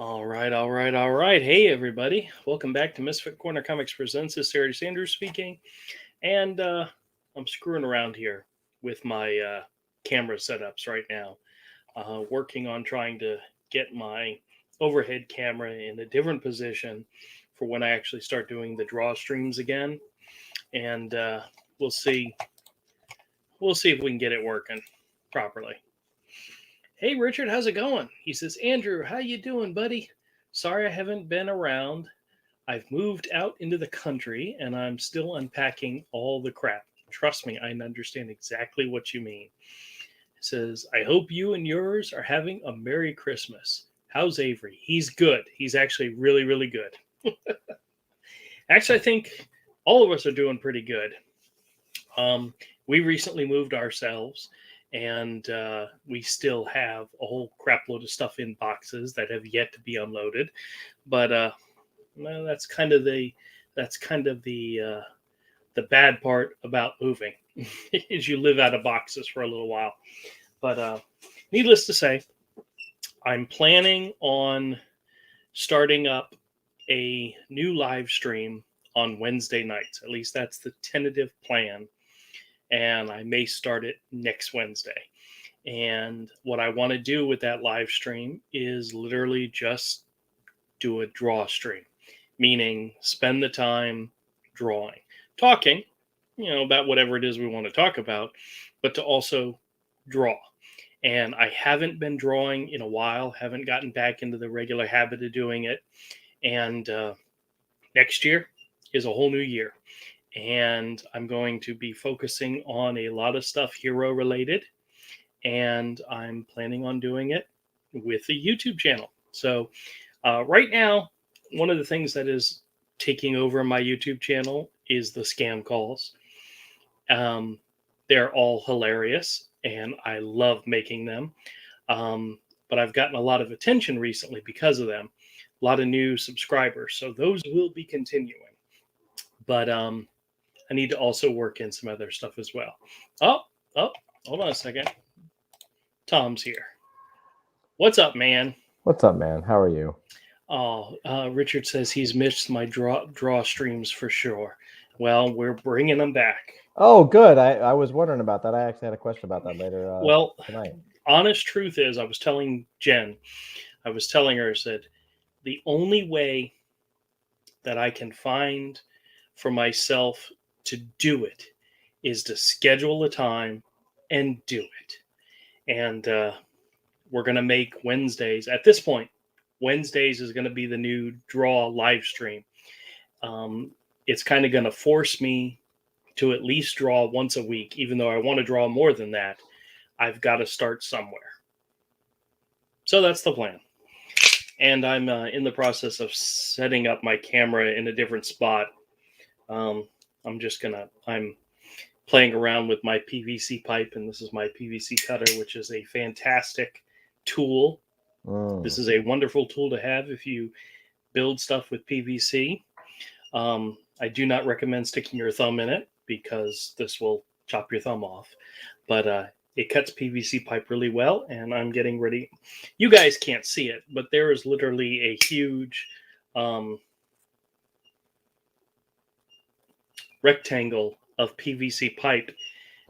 All right. Hey, everybody. Welcome back to Misfit Corner Comics Presents. This is Sarah Sanders speaking. And I'm screwing around here with my camera setups right now, working on trying to get my overhead camera in a different position for when I actually start doing the draw streams again. And we'll see. We'll see if we can get it working properly. Hey, Richard, how's it going? He says, Andrew, how you doing, buddy? Sorry I haven't been around. I've moved out into the country and I'm still unpacking all the crap. Trust me, I understand exactly what you mean. He says, I hope you and yours are having a Merry Christmas. How's Avery? He's good. He's actually really, really good. Actually, I think all of us are doing pretty good. We recently moved ourselves, and we still have a whole crap load of stuff in boxes that have yet to be unloaded. But well, that's kind of the bad part about moving is you live out of boxes for a little while. But needless to say, I'm planning on starting up a new live stream on Wednesday nights. At least that's the tentative plan. And I may start it next Wednesday. And what I want to do with that live stream is literally just do a draw stream, meaning spend the time drawing, talking, about whatever it is we want to talk about, but to also draw. And I haven't been drawing in a while, haven't gotten back into the regular habit of doing it. And next year is a whole new year. And I'm going to be focusing on a lot of stuff hero related. And I'm planning on doing it with the YouTube channel. So right now, one of the things that is taking over my YouTube channel is the scam calls. They're all hilarious, and I love making them. But I've gotten a lot of attention recently because of them, a lot of new subscribers. So those will be continuing. But I need to also work in some other stuff as well. Oh, hold on a second. Tom's here. What's up, man? What's up, man? How are you? Oh, Richard says he's missed my draw streams for sure. Well, we're bringing them back. Oh, good. I was wondering about that. I actually had a question about that later Well, tonight. honest truth is, I was telling Jen, I said, the only way that I can find for myself to do it is to schedule a time and do it. And we're going to make Wednesdays. At this point, Wednesdays is going to be the new draw live stream. It's kind of going to force me to at least draw once a week, even though I want to draw more than that. I've got to start somewhere. So that's the plan. And I'm in the process of setting up my camera in a different spot. I'm playing around with my PVC pipe, and this is my PVC cutter, which is a fantastic tool. This is a wonderful tool to have if you build stuff with PVC. I do not recommend sticking your thumb in it because this will chop your thumb off. But it cuts PVC pipe really well, and I'm getting ready. You guys can't see it, but there is literally a huge rectangle of PVC pipe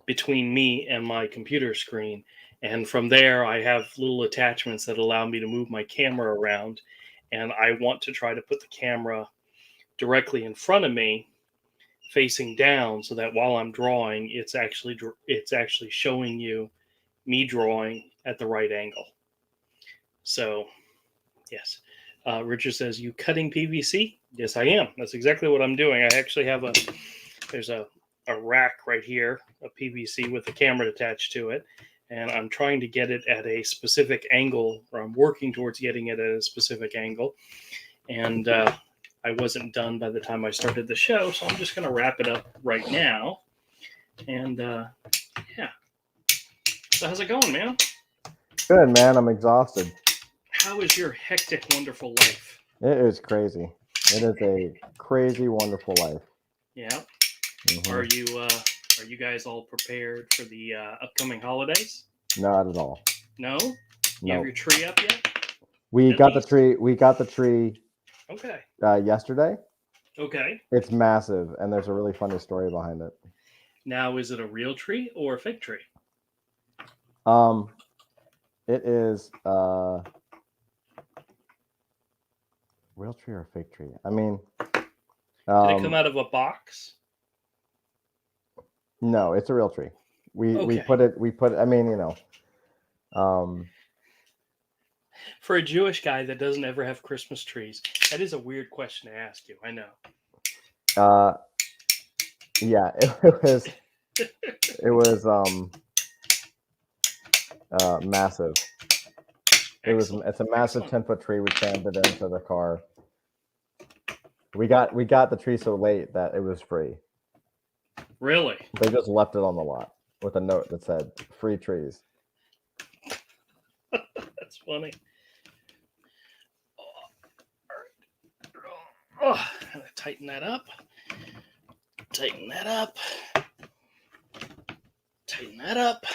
between me and my computer screen. And from there, I have little attachments that allow me to move my camera around. And I want to try to put the camera directly in front of me, facing down, so that while I'm drawing, it's actually showing you me drawing at the right angle. So, yes. Richard says, "You cutting PVC?" Yes, I am. That's exactly what I'm doing. I actually have there's a rack right here of PVC with a camera attached to it. And I'm trying to get it at a specific angle, or I'm working towards getting it at a specific angle. And I wasn't done by the time I started the show, so I'm just going to wrap it up right now. And yeah. So how's it going, man? Good, man. I'm exhausted. How is your hectic, wonderful life? It is crazy. It is a crazy, wonderful life. Yeah. Mm-hmm. Are you guys all prepared for the upcoming holidays? Not at all. No? You have your tree up yet? We At got least. the tree. We got the tree Okay. yesterday. Okay. It's massive, and there's a really funny story behind it. Now, is it a real tree or a fake tree? It is real tree or fake tree? I mean, Did it come out of a box? no, it's a real tree. We Okay. put it. I mean, For a Jewish guy that doesn't ever have Christmas trees, that is a weird question to ask you. I know. Yeah, it was massive. Excellent. It's a massive 10-foot tree. We crammed it into the car. We got the tree so late that it was free. Really? They just left it on the lot with a note that said "free trees." That's funny. Oh, I'm gonna tighten that up. Tighten that up. Tighten that up.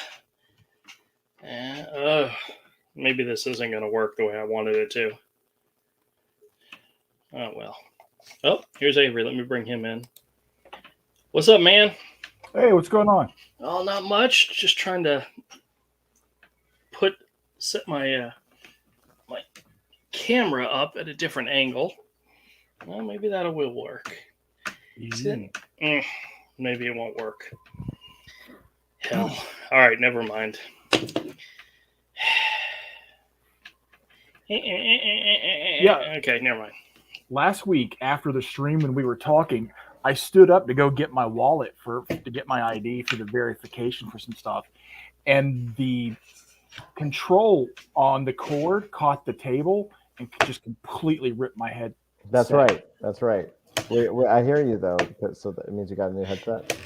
And maybe this isn't gonna work the way I wanted it to. Oh well. Oh, here's Avery. Let me bring him in. What's up, man? Hey, what's going on? Oh, not much. Just trying to set my my camera up at a different angle. Well, maybe that will work. Maybe it won't work. Hell. All right, never mind. Yeah. Okay, never mind. Last week after the stream when we were talking, I stood up to go get my wallet to get my ID for the verification for some stuff. And the control on the cord caught the table and just completely ripped my head. That's right. That's right. I hear you though, so that means you got a new headset.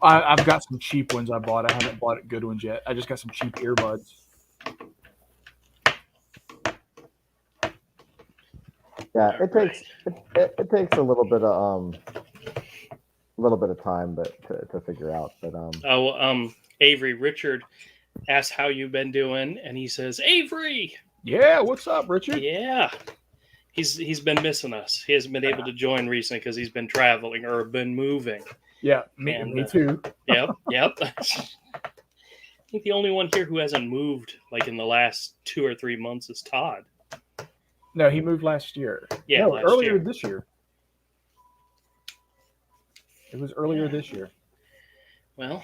I've got some cheap ones I bought. I haven't bought good ones yet. I just got some cheap earbuds. Yeah, it takes a little bit of time, but to figure out. But Avery, Richard asked how you've been doing, and he says, Avery. Yeah, what's up, Richard? Yeah, he's been missing us. He hasn't been able to join recently because he's been traveling or been moving. Yeah, me too. Yep. I think the only one here who hasn't moved like in the last 2 or 3 months is Todd. No, he moved last year. Yeah, no, earlier this year. It was earlier this year. Well,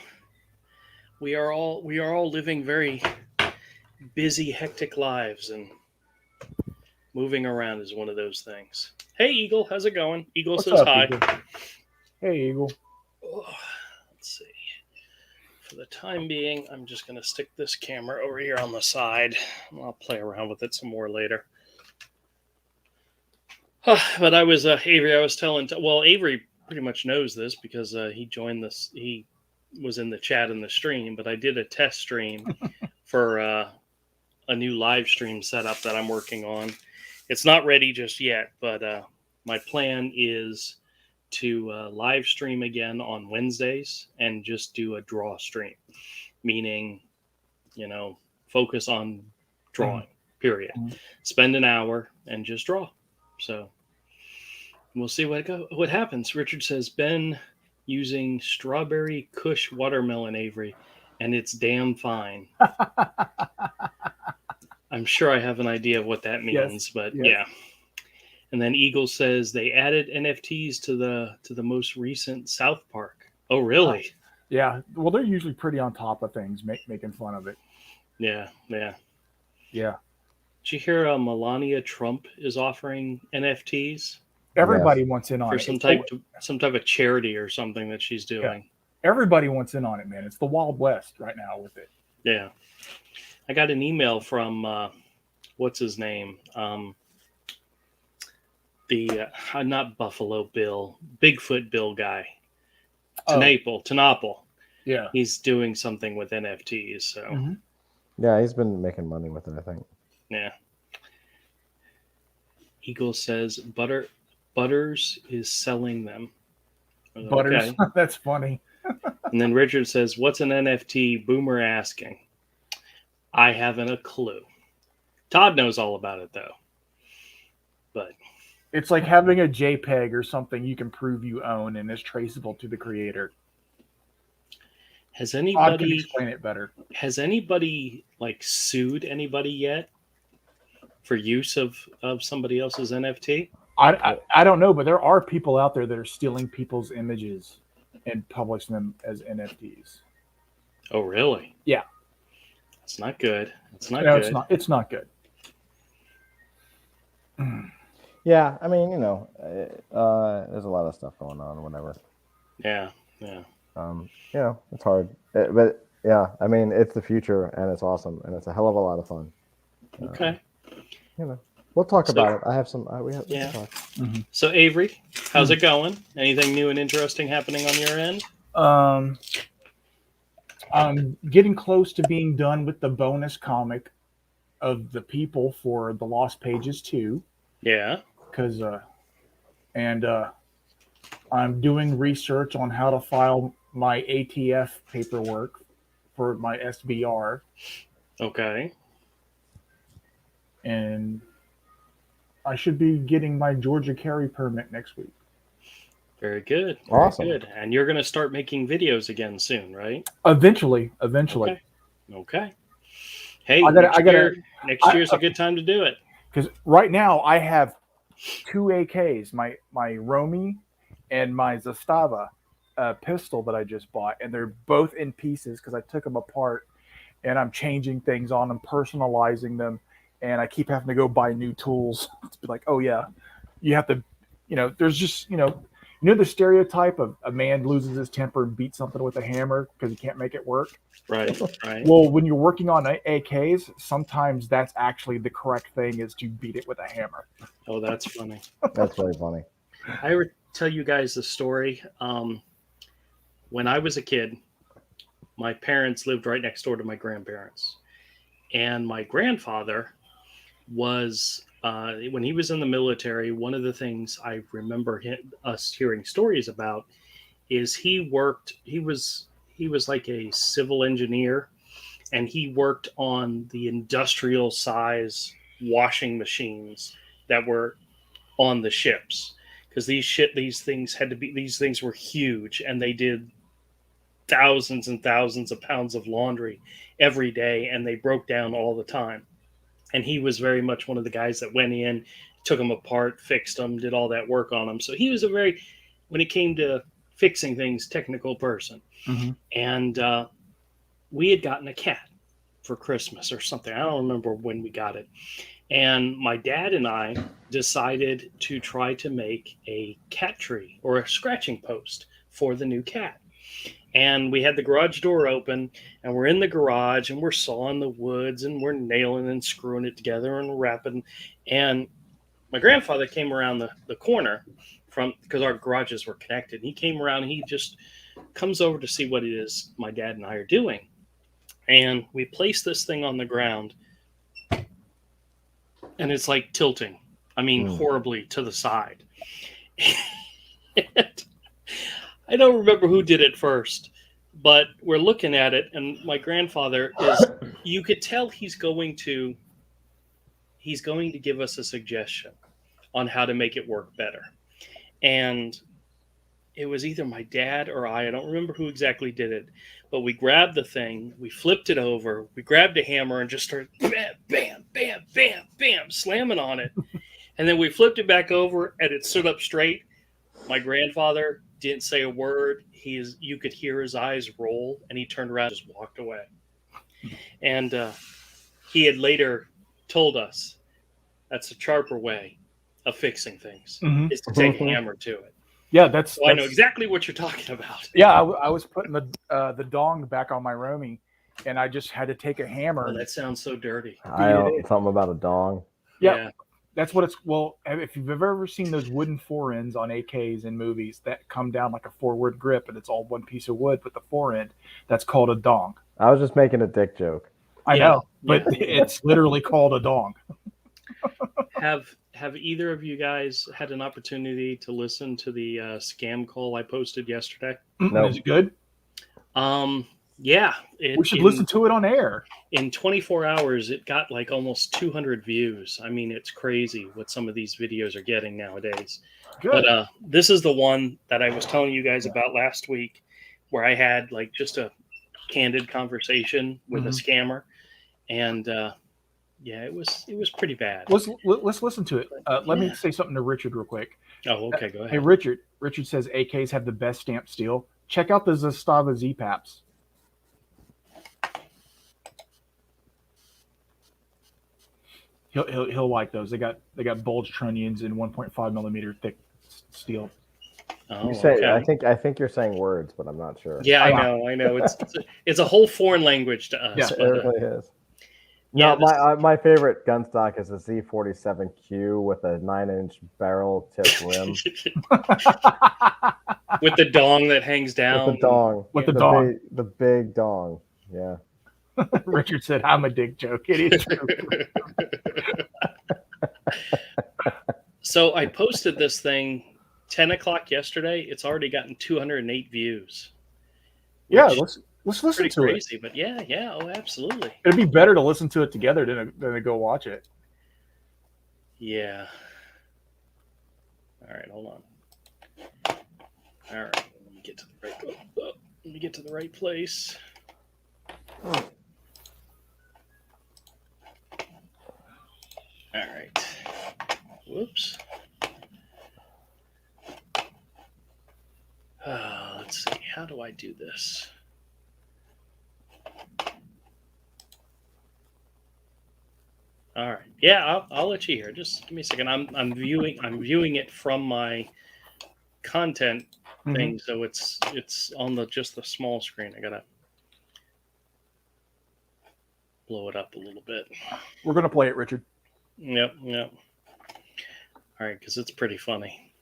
we are all living very busy, hectic lives, and moving around is one of those things. Hey, Eagle, how's it going? Eagle What's says up, hi. Eagle? Hey, Eagle. Oh, let's see. For the time being, I'm just going to stick this camera over here on the side. I'll play around with it some more later. But I was Avery. I was telling. Avery pretty much knows this because he joined this. He was in the chat in the stream. But I did a test stream for a new live stream setup that I'm working on. It's not ready just yet, but my plan is to live stream again on Wednesdays and just do a draw stream, meaning, focus on drawing. Period. Spend an hour and just draw. So we'll see what happens. Richard says, Ben using strawberry Kush watermelon, Avery, and it's damn fine. I'm sure I have an idea of what that means, but yeah. And then Eagle says they added NFTs to the most recent South Park. Oh, really? Yeah. Well, they're usually pretty on top of things, making fun of it. Yeah. Did you hear Melania Trump is offering NFTs? Everybody wants in on for it. some type of charity or something that she's doing. Yeah. Everybody wants in on it, man. It's the Wild West right now with it. Yeah. I got an email from what's his name? The not Buffalo Bill, Bigfoot Bill guy. Tanapel. Yeah. He's doing something with NFTs. So yeah, he's been making money with it, I think. Yeah. Eagle says Butters is selling them. Butters. Okay. That's funny. And then Richard says, what's an NFT? Boomer asking. I haven't a clue. Todd knows all about it, though. But It's like having a JPEG or something you can prove you own and is traceable to the creator. has Todd can anybody explain it better. like sued anybody yet for use of somebody else's NFT? I don't know, but there are people out there that are stealing people's images and publishing them as NFTs. Oh, really? Yeah. It's not good. It's not No, good. it's not. It's not good. Yeah, I mean, there's a lot of stuff going on. Whatever. Yeah. It's hard, but yeah, I mean, it's the future, and it's awesome, and it's a hell of a lot of fun. Okay. We'll talk So- about it. I have some. We can Yeah. talk. So Avery, how's it going? Anything new and interesting happening on your end? I'm getting close to being done with the bonus comic of the people for the Lost Pages 2. Yeah. Because I'm doing research on how to file my ATF paperwork for my SBR, Okay. and I should be getting my Georgia carry permit next week. Very good. Very Awesome. good. And you're going to start making videos again soon, right? Eventually. Okay. Hey, next year's a good time to do it. Because right now I have 2 AKs, my Romy and my Zastava pistol that I just bought, and they're both in pieces because I took them apart, and I'm changing things on them, personalizing them, and I keep having to go buy new tools to be like, oh yeah, you have to, there's just, the stereotype of a man loses his temper and beats something with a hammer because he can't make it work. Right. Well, when you're working on AKs, sometimes that's actually the correct thing, is to beat it with a hammer. Oh, that's funny. That's very funny. I ever tell you guys the story. When I was a kid, my parents lived right next door to my grandparents. And my grandfather was, when he was in the military, one of the things I remember us hearing stories about is he was like a civil engineer, and he worked on the industrial size washing machines that were on the ships, because these things were huge, and they did thousands and thousands of pounds of laundry every day, and they broke down all the time. And he was very much one of the guys that went in, took them apart, fixed them, did all that work on them. So he was when it came to fixing things, technical person. Mm-hmm. And we had gotten a cat for Christmas or something. I don't remember when we got it. And my dad and I decided to try to make a cat tree or a scratching post for the new cat. And we had the garage door open, and we're in the garage, and we're sawing the woods, and we're nailing and screwing it together and wrapping. And my grandfather came around the corner because our garages were connected. He came around, and he just comes over to see what it is my dad and I are doing. And we place this thing on the ground, and it's like tilting. I mean, horribly to the side. I don't remember who did it first, but we're looking at it, and my grandfather you could tell he's going to give us a suggestion on how to make it work better. And it was either my dad or I don't remember who exactly did it, but we grabbed the thing, we flipped it over, we grabbed a hammer and just started bam, bam, bam, bam, bam, slamming on it. And then we flipped it back over, and it stood up straight. My grandfather didn't say a word. You could hear his eyes roll, and he turned around and just walked away. And he had later told us that's a sharper way of fixing things, is to take a hammer to it. Yeah, So I know exactly what you're talking about. Yeah, I was putting the dong back on my Romy, and I just had to take a hammer. Oh, that sounds so dirty. Something about a dong. Yeah. That's what it's. Well, if you've ever seen those wooden forends on AKs in movies that come down like a forward grip, and it's all one piece of wood with the forend, that's called a dong. I was just making a dick joke. I know, but it's literally called a dong. Have either of you guys had an opportunity to listen to the scam call I posted yesterday? No. Is it good? Yeah, We should listen to it on air. In 24 hours, it got like almost 200 views. I mean, it's crazy what some of these videos are getting nowadays. Good. But this is the one that I was telling you guys about last week, where I had like just a candid conversation with a scammer, and yeah, it was pretty bad. Let's listen to it. Let me say something to Richard real quick. Oh, okay, go ahead. Hey, Richard. Richard says AKs have the best stamped steel. Check out the Zastava Z-Paps. He'll like those. They got bulge trunnions and 1.5 millimeter thick steel. Oh, you say, okay. I think you're saying words, but I'm not sure. Yeah, I know. It's a whole foreign language to us. Yeah, but, it really is. No, my favorite gun stock is a Z47Q with a 9-inch barrel tip rim. With the dong that hangs down. With the dong. With the dong. The big dong. Yeah. Richard said, "I'm a dick joke." It is true. So I posted this thing 10 o'clock yesterday. It's already gotten 208 views. Yeah, let's listen to crazy, it. But yeah, oh, absolutely. It'd be better to listen to it together than to go watch it. Yeah. All right, hold on. All right, let me get to the right place. All right. Whoops. Let's see. How do I do this? All right. Yeah, I'll let you hear. Just give me a second. I'm viewing it from my content thing, so it's on just the small screen. I gotta blow it up a little bit. We're gonna play it, Richard. Yep. All right, because it's pretty funny.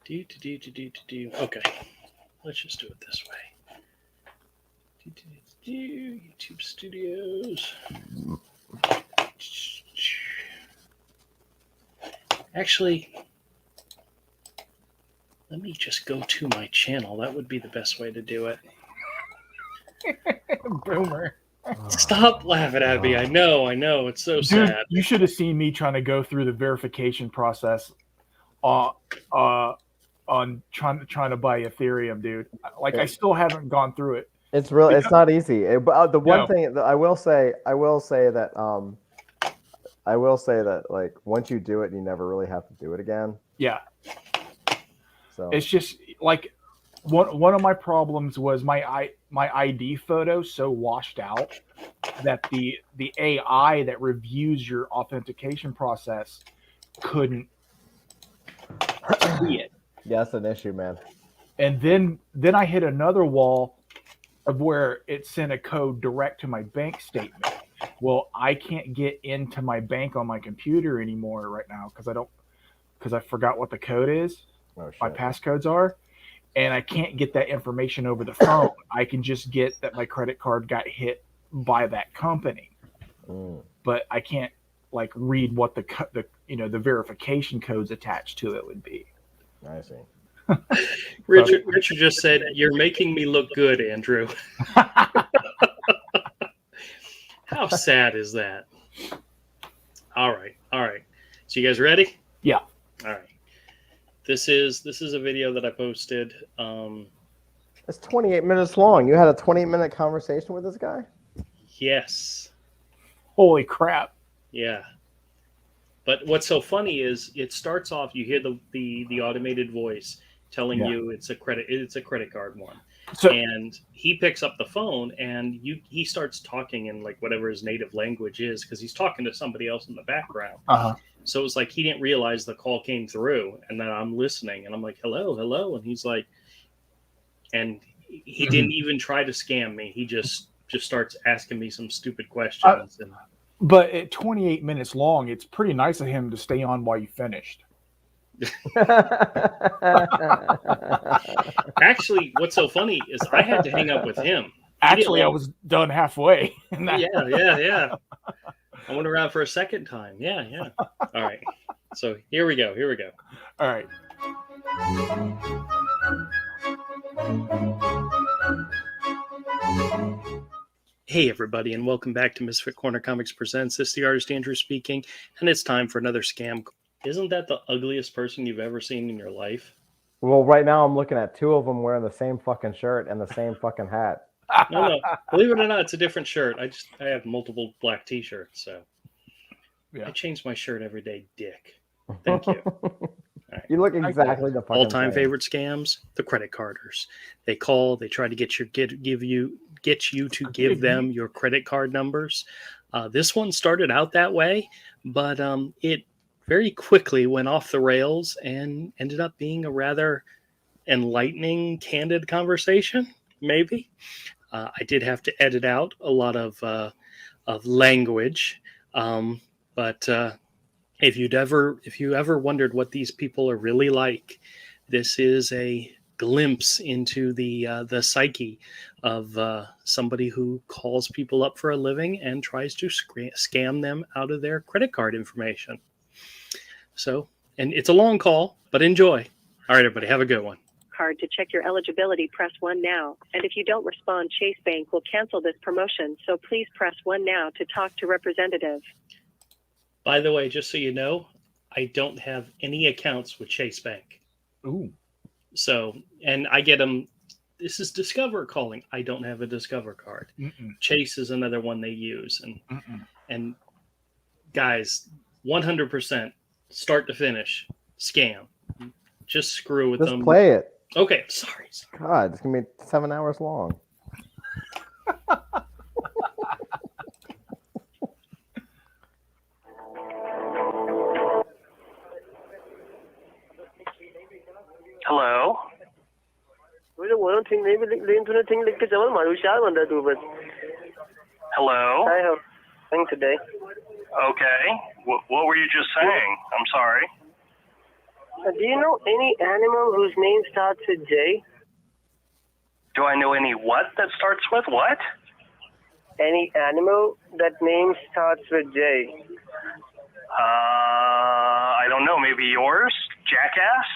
Okay, let's just do it this way. YouTube Studios. Actually, let me just go to my channel. That would be the best way to do it. Boomer. Stop laughing at me. I know. It's so sad. You should have seen me trying to go through the verification process on trying to buy Ethereum, dude. Like, I still haven't gone through it. It's really, it's not easy. But the one thing that I will say that like once you do it, you never really have to do it again. Yeah. So it's just like one of my problems was my ID photo so washed out that the AI that reviews your authentication process couldn't see it. Yeah, that's an issue, man. And then I hit another wall of where it sent a code direct to my bank statement. Well, I can't get into my bank on my computer anymore right now because I forgot what the code is. Oh, shit. My passcodes are, and I can't get that information over the phone. I can just get that my credit card got hit by that company, but I can't like read what the verification codes attached to it would be. I see. Richard just said, "You're making me look good, Andrew." How sad is that? All right. So you guys ready? Yeah. All right. This is a video that I posted. It's 28 minutes long. You had a 28-minute conversation with this guy? Yes. Holy crap. Yeah. But what's so funny is it starts off, you hear the automated voice telling you it's a credit card one. So, and he picks up the phone and he starts talking in like whatever his native language is, because he's talking to somebody else in the background. So it was like he didn't realize the call came through, and then I'm listening and I'm like, hello, and he's like, and he didn't even try to scam me. He just starts asking me some stupid questions. But at 28 minutes long, it's pretty nice of him to stay on while you finished. Actually, what's so funny is I had to hang up with him. Actually, I was done halfway. Yeah. I went around for a second time. Yeah. All right. So here we go. All right. Hey, everybody, and welcome back to Misfit Corner Comics Presents. This is the artist Andrew speaking, and it's time for another scam. Isn't that the ugliest person you've ever seen in your life? Well, right now I'm looking at two of them wearing the same fucking shirt and the same fucking hat. No. Believe it or not, it's a different shirt. I have multiple black T-shirts, so I change my shirt every day, dick. Thank you. Right. You look exactly the fucking all-time same. favorite scams: the credit carders. They call, they try to get you to give them your credit card numbers. This one started out that way, but it very quickly went off the rails and ended up being a rather enlightening, candid conversation. Maybe I did have to edit out a lot of language, but. If you ever wondered what these people are really like, this is a glimpse into the psyche of somebody who calls people up for a living and tries to scam them out of their credit card information. So, and it's a long call, but enjoy. All right, everybody, have a good one. Card to check your eligibility, press 1 now. And if you don't respond, Chase Bank will cancel this promotion. So please press 1 now to talk to representative. By the way, just so you know, I don't have any accounts with Chase Bank. Ooh. So, and I get them. This is Discover calling. I don't have a Discover card. Chase is another one they use, and guys, 100% start to finish scam. Just screw with them. Just play it. Okay, sorry. God, it's gonna be 7 hours long. Hello? Hello? I have thing today. Okay. What were you just saying? I'm sorry. Do you know any animal whose name starts with J? Do I know any what that starts with what? Any animal that name starts with J? I don't know. Maybe yours? Jackass?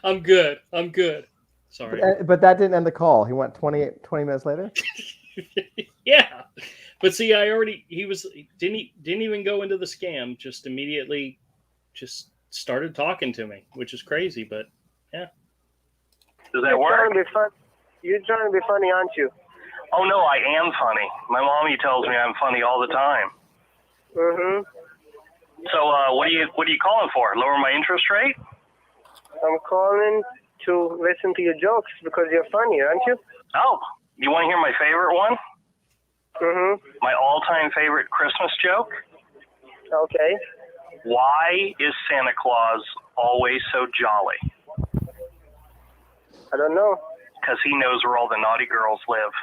I'm good. Sorry. But that didn't end the call. He went 20 minutes later. Yeah. But see, didn't even go into the scam, just immediately just started talking to me, which is crazy, but yeah. Does that work? You're trying to be funny, aren't you? Oh no, I am funny. My mommy tells me I'm funny all the time. Mm-hmm. So what are you calling for? Lower my interest rate? I'm calling to listen to your jokes because you're funny, aren't you? Oh, you want to hear my favorite one? Mm-hmm. My all-time favorite Christmas joke? Okay. Why is Santa Claus always so jolly? I don't know. Because he knows where all the naughty girls live.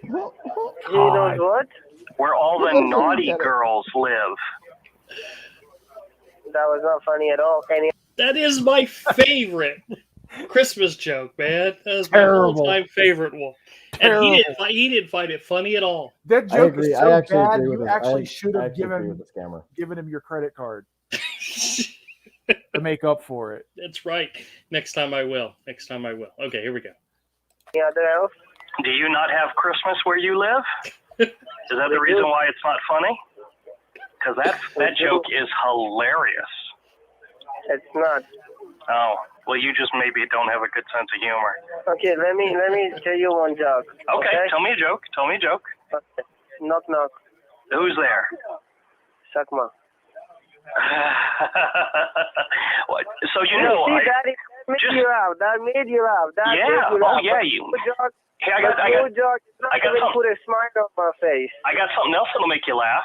He knows what? Where all the naughty girls live. That was not funny at all. That is my favorite Christmas joke, man. That was my all-time favorite one. And he didn't find it funny at all. That joke is so bad, you actually should have given him your credit card to make up for it. That's right. Next time I will. Okay, here we go. Any other else? Do you not have Christmas where you live? Is that the reason why it's not funny? Because that joke is hilarious. It's not. Oh, well, you just maybe don't have a good sense of humor. Okay, let me tell you one joke. Okay, tell me a joke. Okay. Knock, knock. Who's there? Sakma. What? So you know, that made you laugh. That made you laugh. Yeah. Oh yeah. You. Hey, I got something. Put a smile on my face. I got something else that'll make you laugh.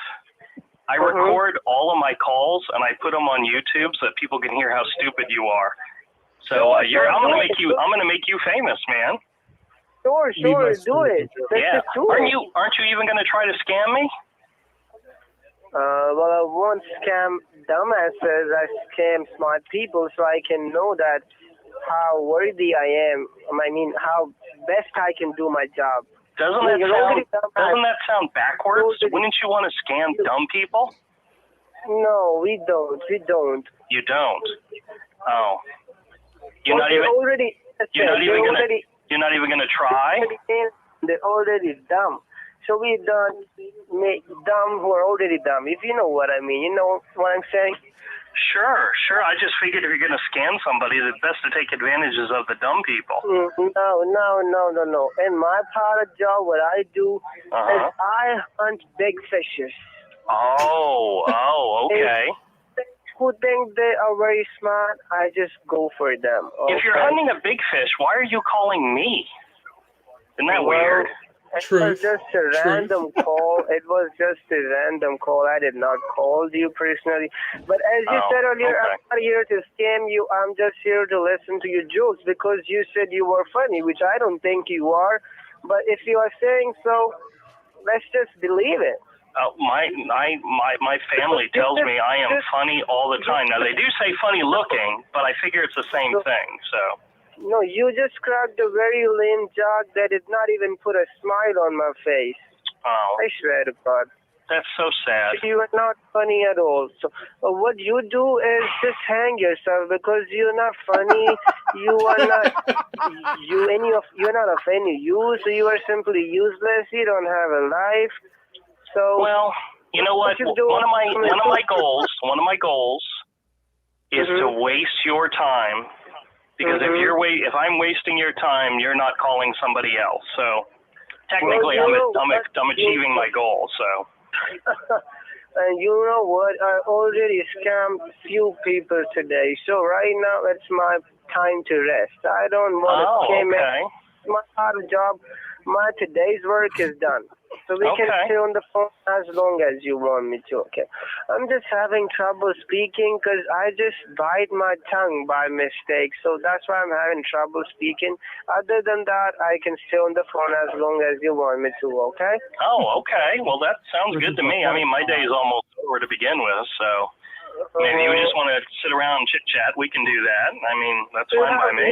I record all of my calls and I put them on YouTube so that people can hear how stupid you are. So I'm gonna make you famous, man. Sure, do it. Yeah. Aren't you even gonna try to scam me? Well, I won't scam dumbasses. I scam smart people so I can know that how worthy I am. I mean, how best I can do my job. Doesn't that sound backwards? Wouldn't you want to scam dumb people? No, we don't. You don't? Oh. You're not even. Already. You're not even gonna. You're not even gonna try. They're already dumb. So we don't make dumb who are already dumb. If you know what I mean, you know what I'm saying. Sure. I just figured if you're gonna scam somebody, it's best to take advantages of the dumb people. No. In my part of job, what I do is I hunt big fishes. Oh, okay. Who think they are very smart, I just go for them. Okay? If you're hunting a big fish, why are you calling me? Isn't that weird? It was just a random call. It was just a random call. I did not call you personally. But as you said earlier, I'm not here to scam you. I'm just here to listen to your jokes because you said you were funny, which I don't think you are. But if you are saying so, let's just believe it. My family tells me I am funny all the time. Now, they do say funny looking, but I figure it's the same thing, so. No, you just cracked a very lame joke that did not even put a smile on my face. Oh. I swear to God. That's so sad. You are not funny at all. So what you do is just hang yourself because you're not funny. You're not of any use. You are simply useless. You don't have a life. So well, you know what? One of my goals is to waste your time. Because if I'm wasting your time, you're not calling somebody else. So technically, I'm achieving my goal. So. And you know what? I already scammed few people today. So right now it's my time to rest. I don't want to scam it. My hard job. My today's work is done. So we can stay on the phone as long as you want me to, okay? I'm just having trouble speaking because I just bite my tongue by mistake. So that's why I'm having trouble speaking. Other than that, I can stay on the phone as long as you want me to, okay? Oh, okay. Well, that sounds good to me. I mean, my day is almost over to begin with, so maybe you just want to sit around and chit-chat. We can do that. I mean, that's fine by me.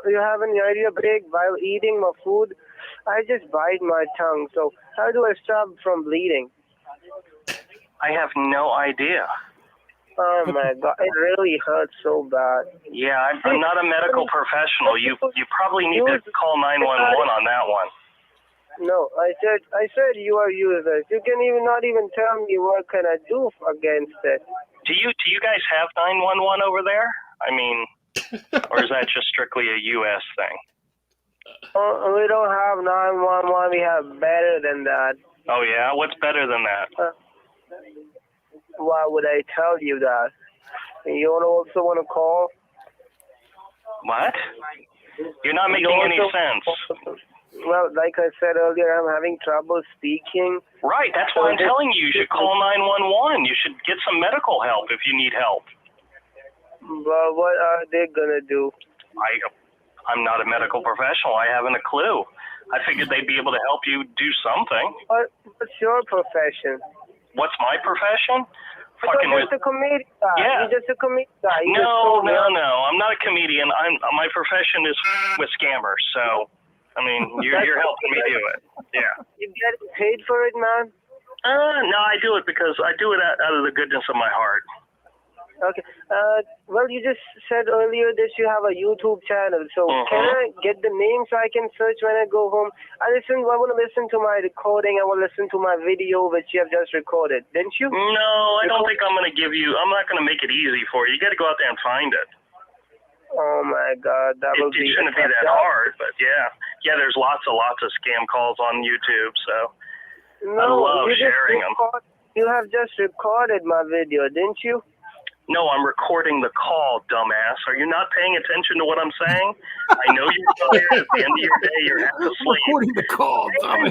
You have any idea, Big? While eating my food, I just bite my tongue. So how do I stop from bleeding? I have no idea. Oh my God, it really hurts so bad. Yeah, I'm not a medical professional. You probably need to call 911 on that one. No, I said you are useless. You can not even tell me what can I do against it. Do you guys have 911 over there? I mean, or is that just strictly a U.S. thing? We don't have 911. We have better than that. Oh yeah, what's better than that? Why would I tell you that? You also want to call? What? You're not making any sense. Well, like I said earlier, I'm having trouble speaking. Right, that's why I'm telling you. You should call 911. You should get some medical help if you need help. But what are they gonna do? I'm not a medical professional. I haven't a clue. I figured they'd be able to help you do something. What's your profession? What's my profession? You're just a comedian guy. Yeah. You're just a comedian guy. No. I'm not a comedian. My profession is with scammers. So, I mean, you're helping me do it. Yeah. You getting paid for it, man? No, I do it because I do it out of the goodness of my heart. Okay. Well, you just said earlier that you have a YouTube channel. So can I get the name so I can search when I go home? I want to listen to my recording. I will listen to my video which you have just recorded. Didn't you? No, I don't think I'm going to give you. I'm not going to make it easy for you. You got to go out there and find it. Oh my God, that will be. It shouldn't be that hard, but yeah. There's lots of scam calls on YouTube. So I love sharing them. You have just recorded my video, didn't you? No, I'm recording the call, dumbass. Are you not paying attention to what I'm saying? I know you're tired. At the end of your day, you're half asleep. Recording the call, dumbass.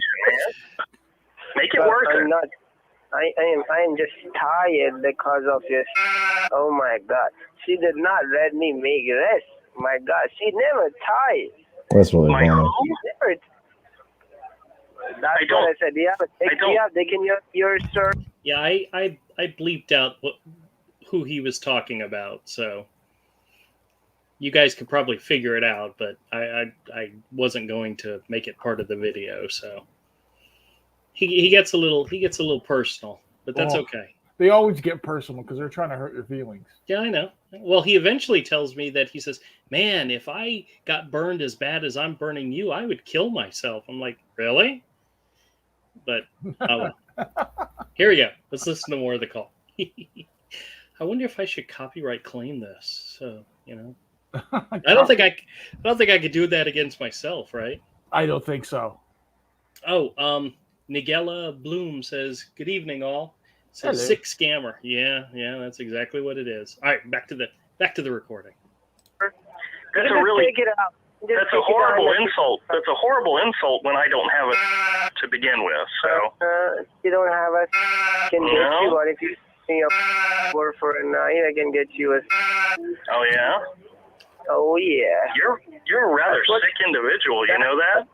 Make it worth it. I am just tired because of this. Oh my God. She did not let me make rest. My God, she never tired. That's really funny. That's what I said. They can your sir. Yeah, I bleeped out who he was talking about, so you guys could probably figure it out, but I wasn't going to make it part of the video, so he gets a little personal, but that's okay. They always get personal because they're trying to hurt your feelings. Yeah, I know. Well, he eventually tells me that he says, "Man, if I got burned as bad as I'm burning you, I would kill myself." I'm like, "Really?" But oh well. Here we go. Let's listen to more of the call. I wonder if I should copyright claim this. So I don't think I could do that against myself, right? I don't think so. Oh, Nigella Bloom says, "Good evening, all." Says Hello. sick scammer. Yeah, that's exactly what it is. All right, back to the recording. That's a really that's a horrible insult. That's a horrible insult when I don't have it to begin with. So you don't have us. Can get you, but if you work for a night, I can get you a. Oh yeah. Oh yeah. You're a rather sick individual. You know that?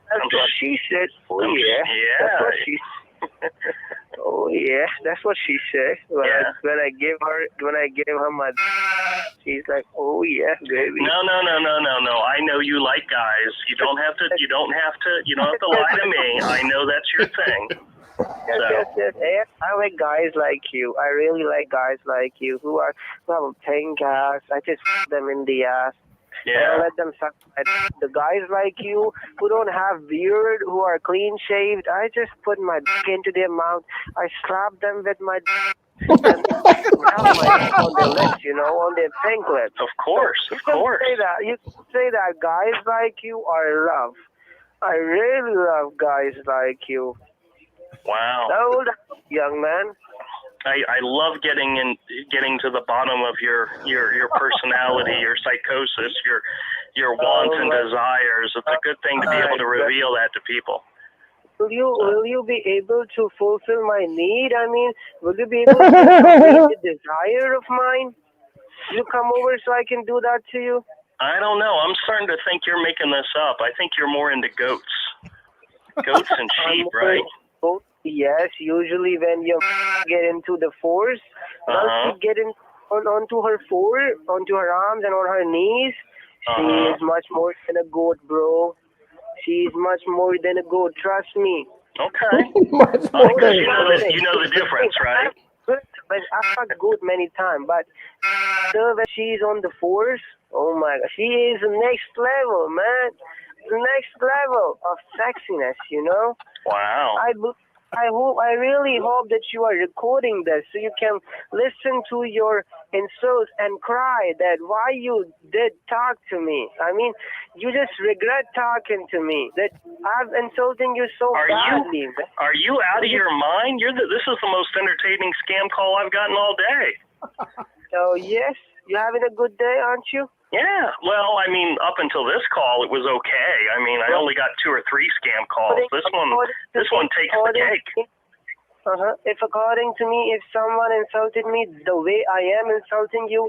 That's what she said. Oh yeah. Yeah. That's what she. Oh yeah, that's what she said. When I gave her my, she's like, "Oh yeah, baby." No. I know you like guys. You don't have to lie to me. I know that's your thing. Yes. I like guys like you. I really like guys like you who have a pink ass. I just them in the ass. Yeah. I let them suck. The guys like you who don't have beard, who are clean shaved, I just put my dick into their mouth. I slap them with my dick and on their lips, on their pink lips. Of course. You can say that guys like you are love. I really love guys like you. Wow. Hold up, young man. I love getting to the bottom of your personality, your psychosis, your wants and desires. It's a good thing to be able to reveal that to people. Will you be able to fulfill my need? I mean, will you be able to fulfill the desire of mine? You come over so I can do that to you? I don't know. I'm starting to think you're making this up. I think you're more into goats and sheep, right? Yes, usually when you get into the force, once you get onto her arms and on her knees, she is much more than a goat, bro. She's much more than a goat, trust me. Okay. Because you know the difference, right? But I've got goat many times, but when she's on the force, oh my God, she is the next level, man. The next level of sexiness, Wow. I really hope that you are recording this so you can listen to your insults and cry that why you did talk to me. I mean, you just regret talking to me, that I'm insulting you so badly. Are you out of your mind? This is the most entertaining scam call I've gotten all day. Oh, yes? You having a good day, aren't you? Yeah, well, I mean, up until this call, it was okay. I mean, I only got 2 or 3 scam calls. This one takes the cake. If according to me, if someone insulted me the way I am insulting you,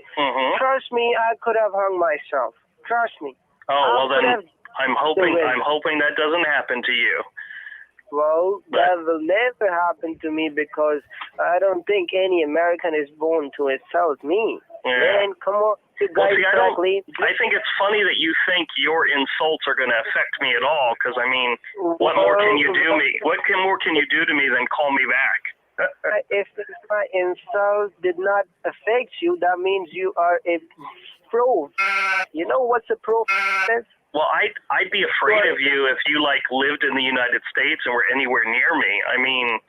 trust me, I could have hung myself. Trust me. Oh, well then, I'm hoping that doesn't happen to you. Well, that will never happen to me because I don't think any American is born to insult me. Yeah. Man, come on. I think it's funny that you think your insults are going to affect me at all. Because I mean, what more can you do me? What more can you do to me than call me back? If my insult did not affect you, that means you are a pro. You know what's a pro? Well, I'd be afraid of you if you lived in the United States and were anywhere near me. I mean,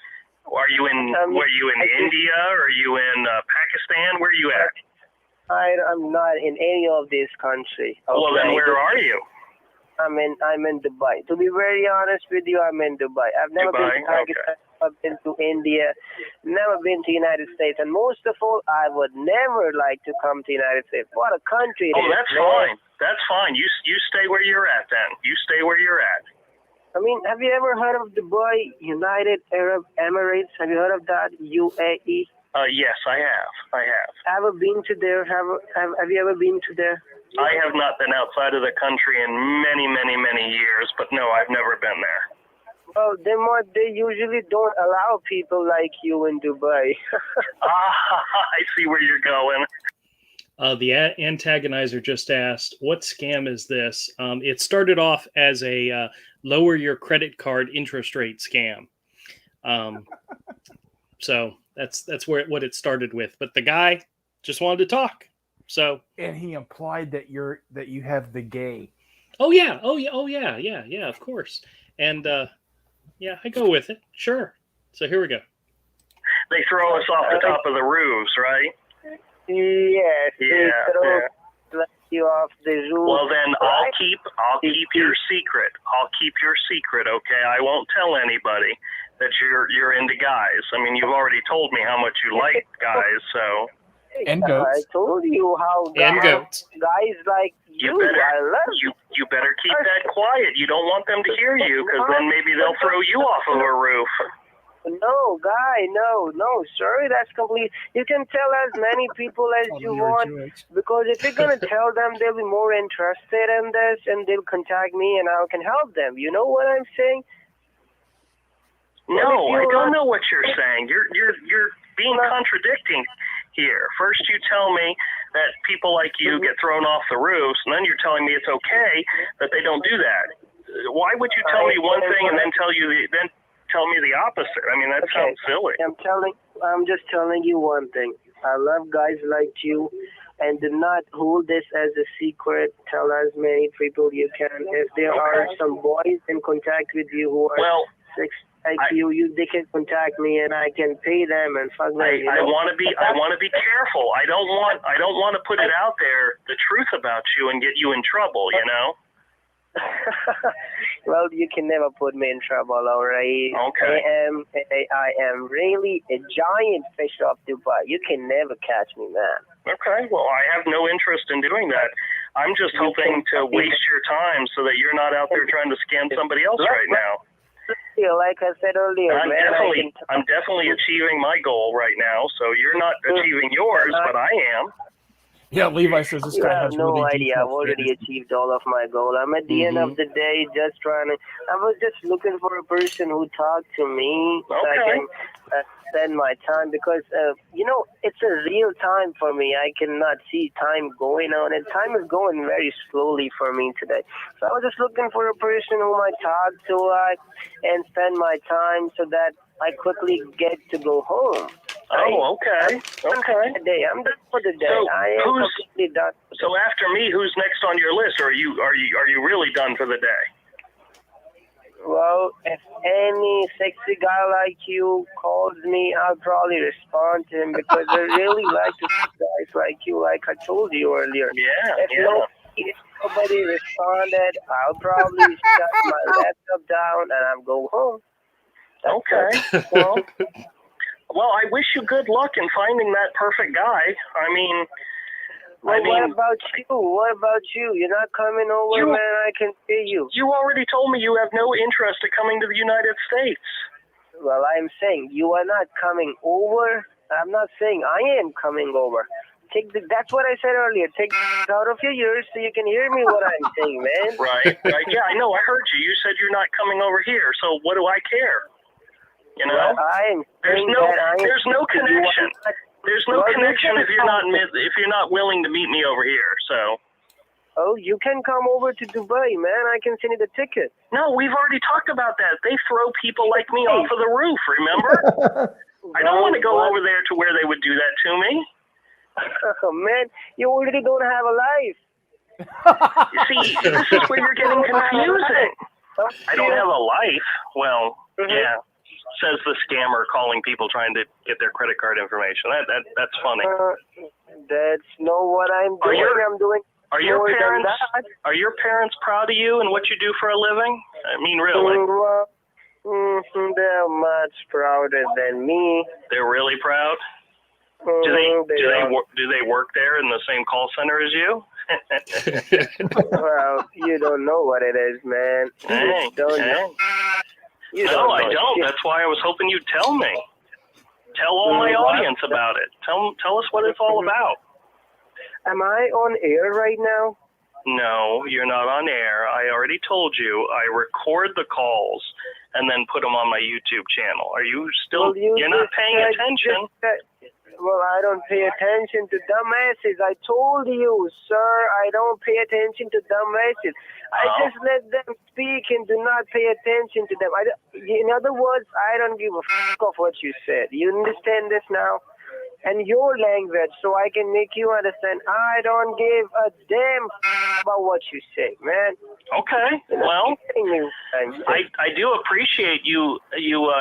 were you in India? Or are you in Pakistan? Where are you at? I'm not in any of these countries. Okay? Well, then where are you? I'm in Dubai. To be very honest with you, I'm in Dubai. I've never been to Pakistan. Okay. I've been to India, never been to United States, and most of all, I would never like to come to United States. What a country it is. Oh, that's fine. That's fine. You stay where you're at then. You stay where you're at. I mean, have you ever heard of Dubai, United Arab Emirates? Have you heard of that? UAE? Yes, I have. Ever been to there? Have you ever been to there? I have not been outside of the country in many, many, many years, but no, I've never been there. Well, they usually don't allow people like you in Dubai. I see where you're going. The antagonizer just asked, what scam is this? It started off as a lower your credit card interest rate scam. So That's what it started with. But the guy just wanted to talk. So. And he implied that you have the gay. Oh yeah. Yeah. Of course. And yeah, I go with it. Sure. So here we go. They throw us off the top of the roofs, right? Yes. Yeah. You off the roof. Well, then I'll keep your secret. I'll keep your secret, okay? I won't tell anybody that you're into guys. I mean, you've already told me how much you like guys, so. And goats. I told you how goats. Guys like you. I love you better keep that quiet. You don't want them to hear you, because then maybe they'll throw you off of a roof. No, guy, no, sir, that's complete. You can tell as many people as you want, because if you're going to tell them, they'll be more interested in this, and they'll contact me, and I can help them. You know what I'm saying? No, I don't know what you're saying. You're being contradicting here. First you tell me that people like you get thrown off the roofs, and then you're telling me it's okay that they don't do that. Why would you tell me one thing and then tell me the opposite? I mean, that sounds silly. I'm just telling you one thing. I love guys like you, and do not hold this as a secret. Tell as many people you can. If there are some boys in contact with you who are they can contact me, and I can pay them and fuck them. I want to be careful. I don't want to put it out there, the truth about you, and get you in trouble. You know. Well, you can never put me in trouble, all right? Okay. I am really a giant fish off Dubai. You can never catch me, man. Okay. Well, I have no interest in doing that. I'm just hoping to waste your time so that you're not out there trying to scam somebody else right now. Like I said earlier, I'm definitely achieving my goal right now. So you're not achieving yours, but I am. Yeah, Levi says this guy has no really idea. I've already achieved all of my goal. I'm at the end of the day just I was just looking for a person who talked to me so I can spend my time, because, it's a real time for me. I cannot see time going on, and time is going very slowly for me today. So I was just looking for a person whom I talk to and spend my time so that I quickly get to go home. Oh, okay. I'm done for the day. So I am completely done. So after me, who's next on your list? Or are you really done for the day? Well, if any sexy guy like you calls me, I'll probably respond to him, because I really like to see guys like you, like I told you earlier. If nobody responded, I'll probably shut my laptop down and I'll go home. That's Well, I wish you good luck in finding that perfect guy. I mean, what about you? What about you? You're not coming over, man. I can see you. You already told me you have no interest in coming to the United States. Well, I'm saying you are not coming over. I'm not saying I am coming over. That's what I said earlier. Take it out of your ears so you can hear me what I'm saying, man. Right. Yeah, I know. I heard you. You said you're not coming over here, so what do I care? You know, well, there's no connection. There's no connection if you're not willing to meet me over here. So. Oh, you can come over to Dubai, man. I can send you the ticket. No, we've already talked about that. They throw people like me off of the roof. Remember? I don't want to go over there to where they would do that to me. Oh, man, you already don't have a life. You see, this is where you're getting confusing. I don't have a life. Well, yeah. Says the scammer calling people trying to get their credit card information. That's funny. That's not what I'm doing. I'm doing Are your parents proud of you and what you do for a living? I mean, really? They're much prouder than me. They're really proud? Do they work there in the same call center as you? Well, you don't know what it is, man. I don't. That's why I was hoping you'd tell me. Tell all my audience about it. Tell us what it's all about. Am I on air right now? No, you're not on air. I already told you. I record the calls and then put them on my YouTube channel. Are you still? You're not paying attention. Well, I don't pay attention to dumbasses. I told you, sir, I don't pay attention to dumbasses. I just let them speak and do not pay attention to them. In other words, I don't give a fuck of what you said. You understand this now? And your language, so I can make you understand. I don't give a damn about what you say, man. Okay, well, I do appreciate you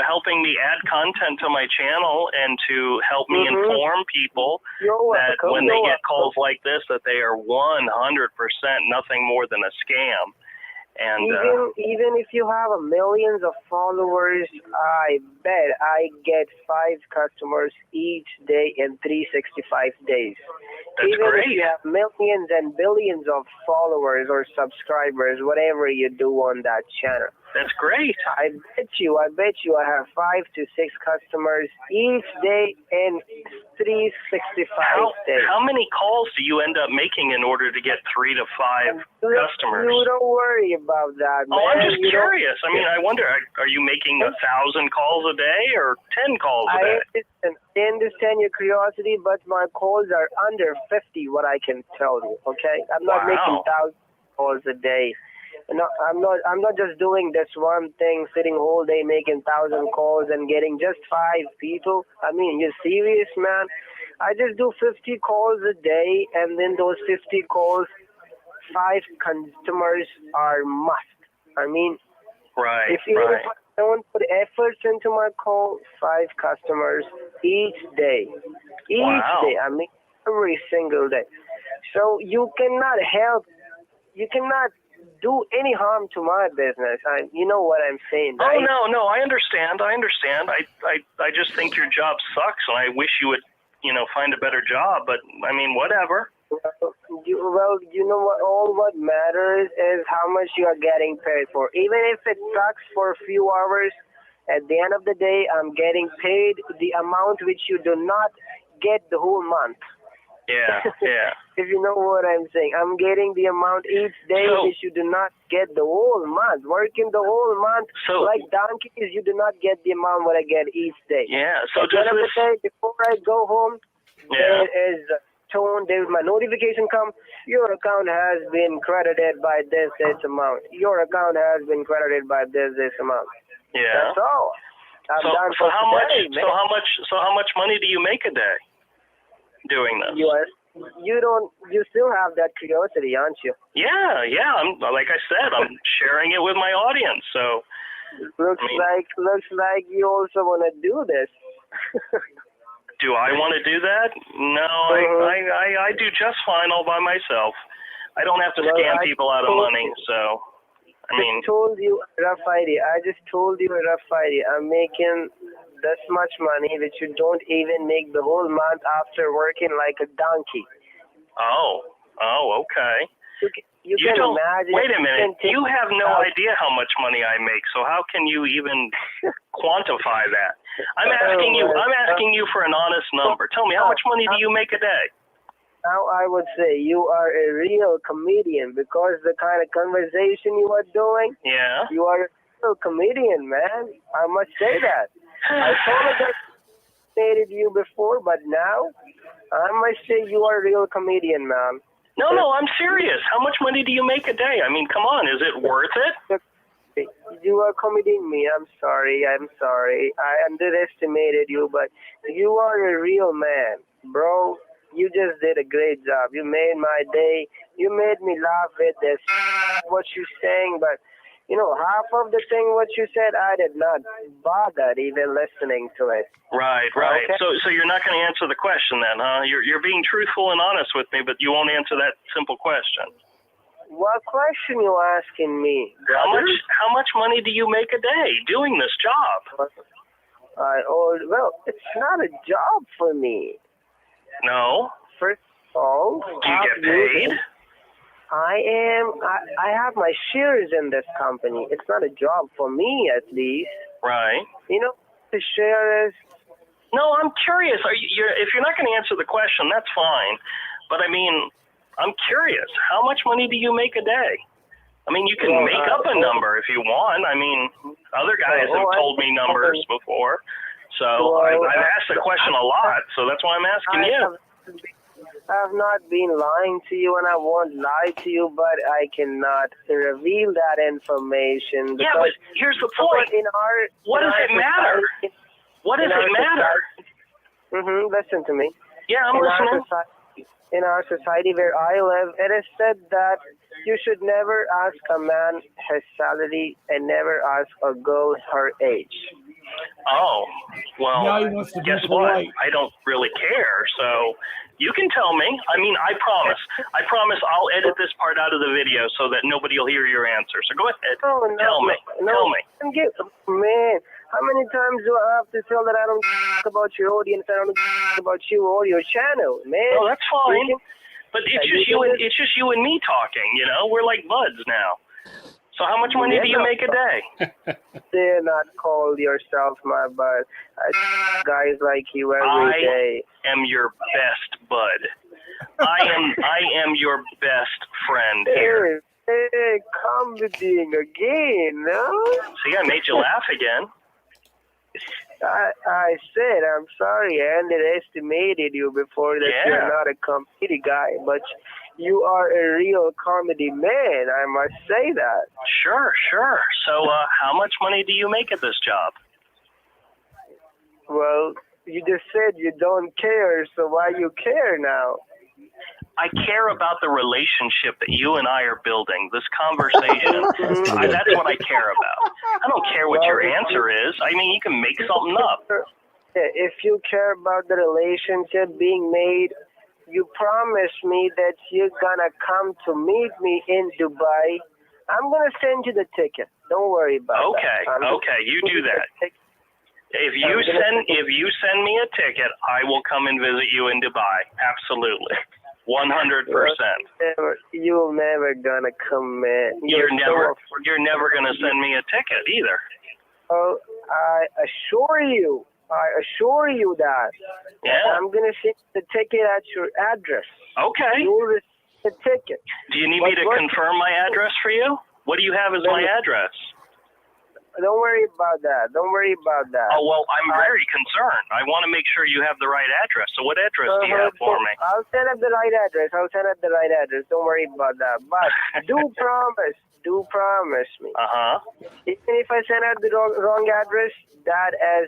helping me add content to my channel and to help me inform people that when they get calls like this, that they are 100% nothing more than a scam. And even if you have millions of followers, I bet I get 5 customers each day in 365 days. That's even great. If you have millions and billions of followers or subscribers, whatever you do on that channel. That's great. I bet you I have 5 to 6 customers each day in 365 days. How many calls do you end up making in order to get 3 to 5 customers? You don't worry about that, man. Oh, I'm just curious. I mean, I wonder, are you making 1,000 calls a day or 10 calls a day? I understand your curiosity, but my calls are under 50, what I can tell you, okay? I'm not making 1,000 calls a day. No, I'm not just doing this one thing, sitting whole day making 1,000 calls and getting just 5 people. I mean, you're serious, man? I just do 50 calls a day, and then those 50 calls, 5 customers are must. I mean, if I don't put efforts into my call, 5 customers each day. Each day. I mean, every single day. So you cannot do any harm to my business. You know what I'm saying, right? Oh, no, I understand. I just think your job sucks, and I wish you would, find a better job, but, I mean, whatever. Well, you know what? All what matters is how much you are getting paid for. Even if it sucks for a few hours, at the end of the day, I'm getting paid the amount which you do not get the whole month. Yeah. If you know what I'm saying. I'm getting the amount each day which you do not get the whole month. Working the whole month, like donkeys, you do not get the amount what I get each day. Yeah, so at the end of the day, before I go home, there is my notification come, your account has been credited by this amount. Your account has been credited by this amount. Yeah. That's all. So how much money do you make a day doing this? You still have that curiosity, aren't you? Yeah. Like I said, I'm sharing it with my audience. So looks like you also want to do this. Do I want to do that? No, I do just fine all by myself. I don't have to scam people out of money, so I mean. I just told you a rough idea. I'm making this much money which you don't even make the whole month after working like a donkey. Oh, okay. You can don't, imagine. Wait a minute. You have no idea how much money I make, so how can you even quantify that? I'm asking you for an honest number. Tell me, how much money do you make a day? Now I would say you are a real comedian because the kind of conversation you are doing. Yeah. You are a real comedian, man. I must say that. I tolerated you before, but now I must say you are a real comedian, man. No, I'm serious. How much money do you make a day? I mean, come on, is it worth it? You are committing me. I'm sorry. I underestimated you, but you are a real man, bro. You just did a great job. You made my day. You made me laugh with this, what you're saying, but half of the thing what you said, I did not bother even listening to it. Right. Okay. So you're not going to answer the question then, huh? You're being truthful and honest with me, but you won't answer that simple question. What question you asking me? How much money do you make a day doing this job? Well, it's not a job for me. No. First of all, do you get paid? I have my shares in this company. It's not a job for me, at least. Right. The share is. No, I'm curious. If you're not going to answer the question, that's fine. But I mean, I'm curious. How much money do you make a day? I mean, you can make up a number if you want. I mean, other guys have told me numbers before. So I've asked the question a lot, so that's why I'm asking you. I have not been lying to you, and I won't lie to you, but I cannot reveal that information. Yeah, but here's the point. What does it matter? What does it matter? Listen to me. Yeah, I'm listening. In our society where I live, it is said that you should never ask a man his salary and never ask a girl her age. Oh, well, now he wants to guess what? I don't really care, so you can tell me. I mean, I promise I'll edit this part out of the video so that nobody will hear your answer. So go ahead. Tell me. Tell me. Man, how many times do I have to tell that I don't about your audience, I don't about you or your channel, man? Oh, that's fine. But it's just you and me talking, you know? We're like buds now. So how much money do you make a day? Dare not call yourself my bud. Guys like you every day. I am your best bud. I am your best friend here. Hey, comedy again, no? See, I made you laugh again. I said, I'm sorry, I underestimated you before that you're not a comedy guy, but you are a real comedy man, I must say that. Sure. So how much money do you make at this job? Well, you just said you don't care, so why you care now? I care about the relationship that you and I are building, this conversation. That's what I care about. I don't care what your answer is. I mean, you can make something up. If you care about the relationship being made, you promise me that you're gonna come to meet me in Dubai. I'm gonna send you the ticket. Don't worry about that. Okay, you do that. If you send me a ticket, I will come and visit you in Dubai. Absolutely. 100%. You're never gonna come in. You're never gonna send me a ticket either. Oh, I assure you that. Yeah. I'm gonna send the ticket at your address. Okay. You'll receive the ticket. Do you need me to confirm my address for you? What do you have as my address? Don't worry about that. Oh, well, I'm very concerned. I want to make sure you have the right address. So what address do you have for me? I'll send up the right address. Don't worry about that. But do promise me. Even if I send out the wrong address, that as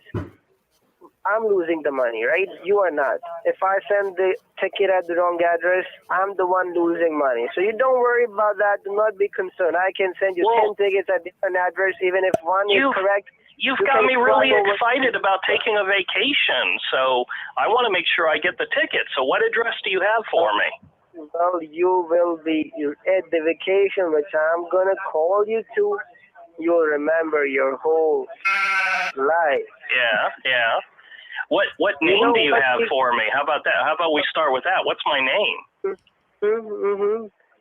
I'm losing the money, right? You are not. If I send the ticket at the wrong address, I'm the one losing money. So you don't worry about that. Do not be concerned. I can send you 10 tickets at different address, even if one is correct. You've got me really excited about taking a vacation. So I want to make sure I get the ticket. So what address do you have for me? Well, you will be at the vacation, which I'm going to call you to. You'll remember your whole life. Yeah. What name do you have for me? How about that? How about we start with that? What's my name?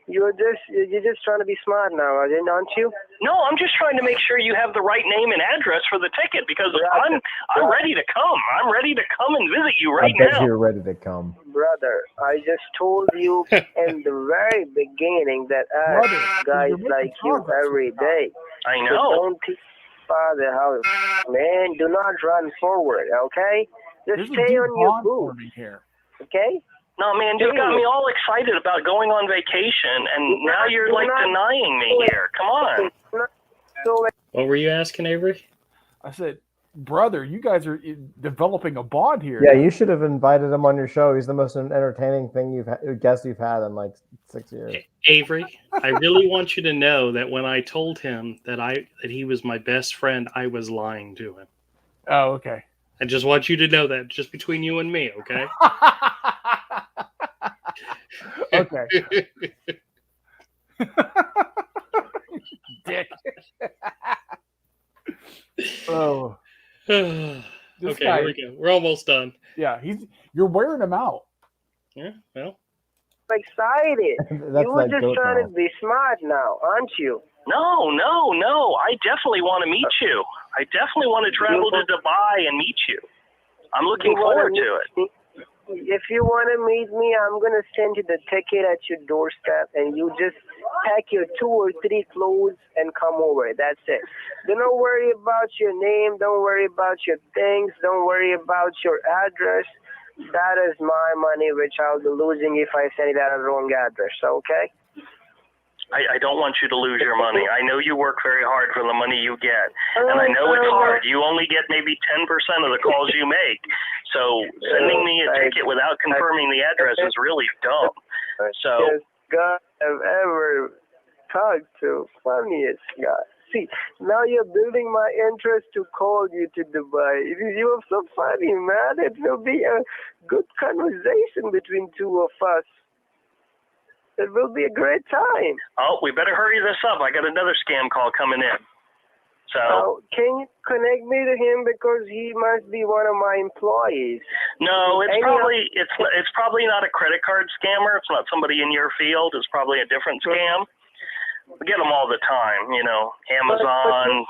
You're just trying to be smart now, aren't you? No, I'm just trying to make sure you have the right name and address for the ticket because I'm ready to come. I'm ready to come and visit you right now. I bet you're ready to come. Brother, I just told you in the very beginning that guys like you every day. I know. So don't teach Father how, man, do not run forward, okay? Just stay on your boots, okay? No, man, you got me all excited about going on vacation, and now you're like denying me here. Come on. What were you asking, Avery? I said, brother, you guys are developing a bond here. Yeah, you should have invited him on your show. He's the most entertaining guest you've had in like 6 years. Avery, I really want you to know that when I told him that he was my best friend, I was lying to him. Oh, okay. I just want you to know that, just between you and me, okay? Okay. Dick. Oh. Okay, here we go. We're almost done. Yeah, you're wearing him out. Yeah, well. Excited. You were just trying to be smart now, aren't you? No. I definitely want to meet you. I definitely want to travel to Dubai and meet you. I'm looking forward to it. If you want to meet me, I'm going to send you the ticket at your doorstep, and you just pack your 2 or 3 clothes and come over. That's it. Do not worry about your name. Don't worry about your things. Don't worry about your address. That is my money, which I'll be losing if I send it at the wrong address. Okay? I don't want you to lose your money. I know you work very hard for the money you get, and I know it's hard. You only get maybe 10% of the calls you make. So sending me a ticket without confirming the address is really dumb. So God I've ever talked to, funniest guy. See, now you're building my interest to call you to Dubai. You are so funny, man. It will be a good conversation between two of us. It will be a great time. Oh, we better hurry this up. I got another scam call coming in. So can you connect me to him, because he must be one of my employees? No, it's probably not a credit card scammer. It's not somebody in your field. It's probably a different scam. We get them all the time, you know, Amazon,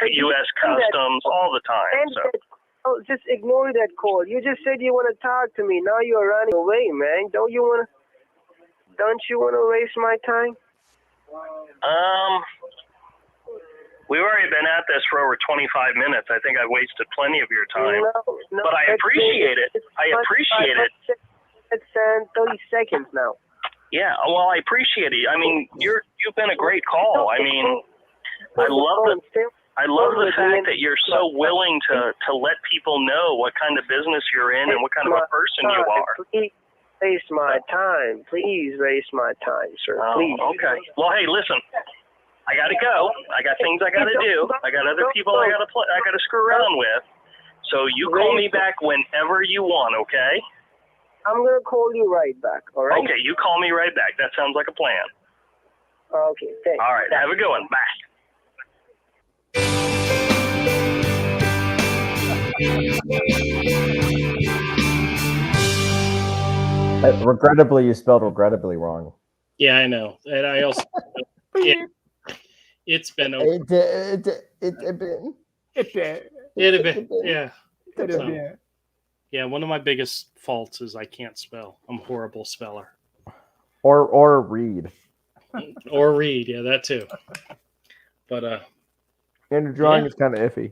U.S. Customs, all the time. So just ignore that call. You just said you want to talk to me. Now you're running away, man. Don't you want to waste my time? We've already been at this for over 25 minutes. I think I've wasted plenty of your time. No, but I appreciate it. I appreciate it. It's 30 seconds now. Yeah, well, I appreciate it. I mean, you've been a great call. I mean, I love the fact that you're so willing to let people know what kind of business you're in and what kind of a person you are. Please waste my time. Please waste my time, sir. Please. Okay. Well, hey, listen. I gotta go. I got things I gotta do. I got other people I gotta screw around with. So you call me back whenever you want, okay? I'm gonna call you right back, all right? Okay, you call me right back. That sounds like a plan. Okay, thanks. All right, have a good one. Bye. Regrettably, you spelled regrettably wrong. Yeah, I know. And I also... It's been over. It had been. Yeah. So, yeah, one of my biggest faults is I can't spell. I'm a horrible speller. Or read. Or read, yeah, that too. But and your drawing is kind of iffy.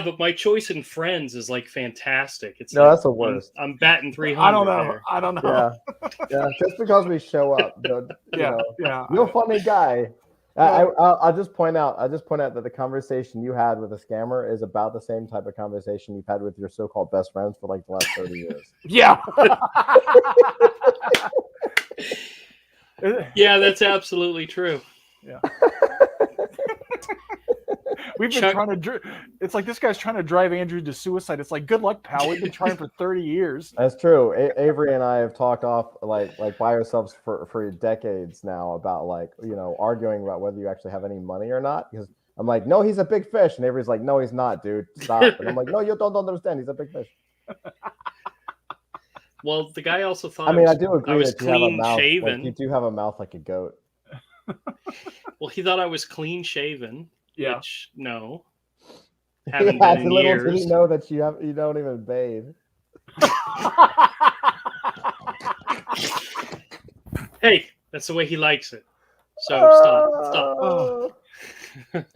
But my choice in Friends is like fantastic. It's no, that's the worst. I'm batting 300. I don't know. Yeah. Just because we show up, yeah. You're a funny guy. I'll just point out that the conversation you had with a scammer is about the same type of conversation you've had with your so-called best friends for like the last 30 years. Yeah. Yeah, that's absolutely true. Yeah. We've been trying to. It's like this guy's trying to drive Andrew to suicide. It's like, good luck, pal. We've been trying for 30 years. That's true. Avery and I have talked off like by ourselves for decades now about arguing about whether you actually have any money or not. Because I'm like, no, he's a big fish, and Avery's like, no, he's not, dude. Stop. And I'm like, no, you don't understand. He's a big fish. Well, the guy also thought. I do agree I was that you have a mouth. shaven. Like, you do have a mouth like a goat. Well, he thought I was clean shaven. Yeah. Which, no. Haven't been in years. Did he know that you don't even bathe? Hey, that's the way he likes it. So stop.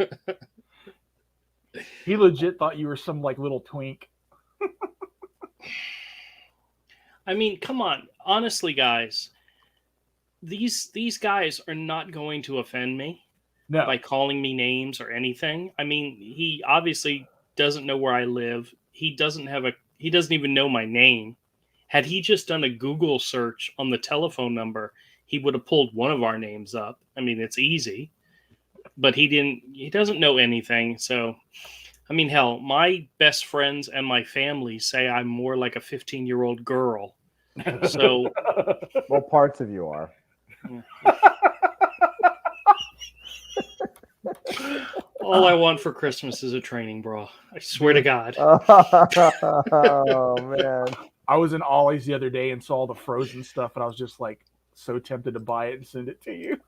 He legit thought you were some like little twink. I mean, come on. Honestly, guys, these guys are not going to offend me. No. By calling me names or anything. I mean, he obviously doesn't know where I live. He doesn't even know my name. Had he just done a Google search on the telephone number, he would have pulled one of our names up. I mean, it's easy. But he doesn't know anything. So, I mean, hell, my best friends and my family say I'm more like a 15-year-old girl. So, well, parts of you are. All I want for Christmas is a training bra. I swear to God. Oh, man. I was in Ollie's the other day and saw the Frozen stuff, and I was just like so tempted to buy it and send it to you.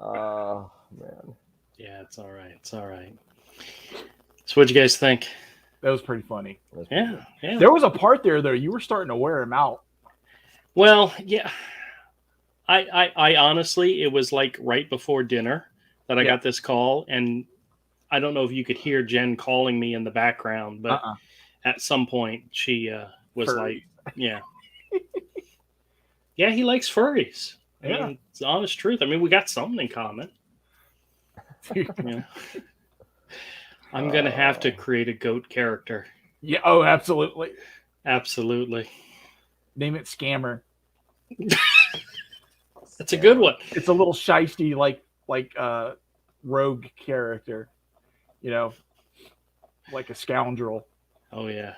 Oh, man. Yeah, it's all right. It's all right. So what'd you guys think? That was pretty funny. Yeah. There was a part there though. You were starting to wear him out. Well, yeah. I honestly, it was like right before dinner that I got this call, and I don't know if you could hear Jen calling me in the background, but at some point she was like, yeah. Yeah, he likes furries. I mean, it's the honest truth. I mean, we got something in common. Yeah. I'm going to have to create a goat character. Yeah. Oh, absolutely. Absolutely. Name it Scammer. That's a good one. It's a little shisty, like rogue character, you know, like a scoundrel. Oh yeah, a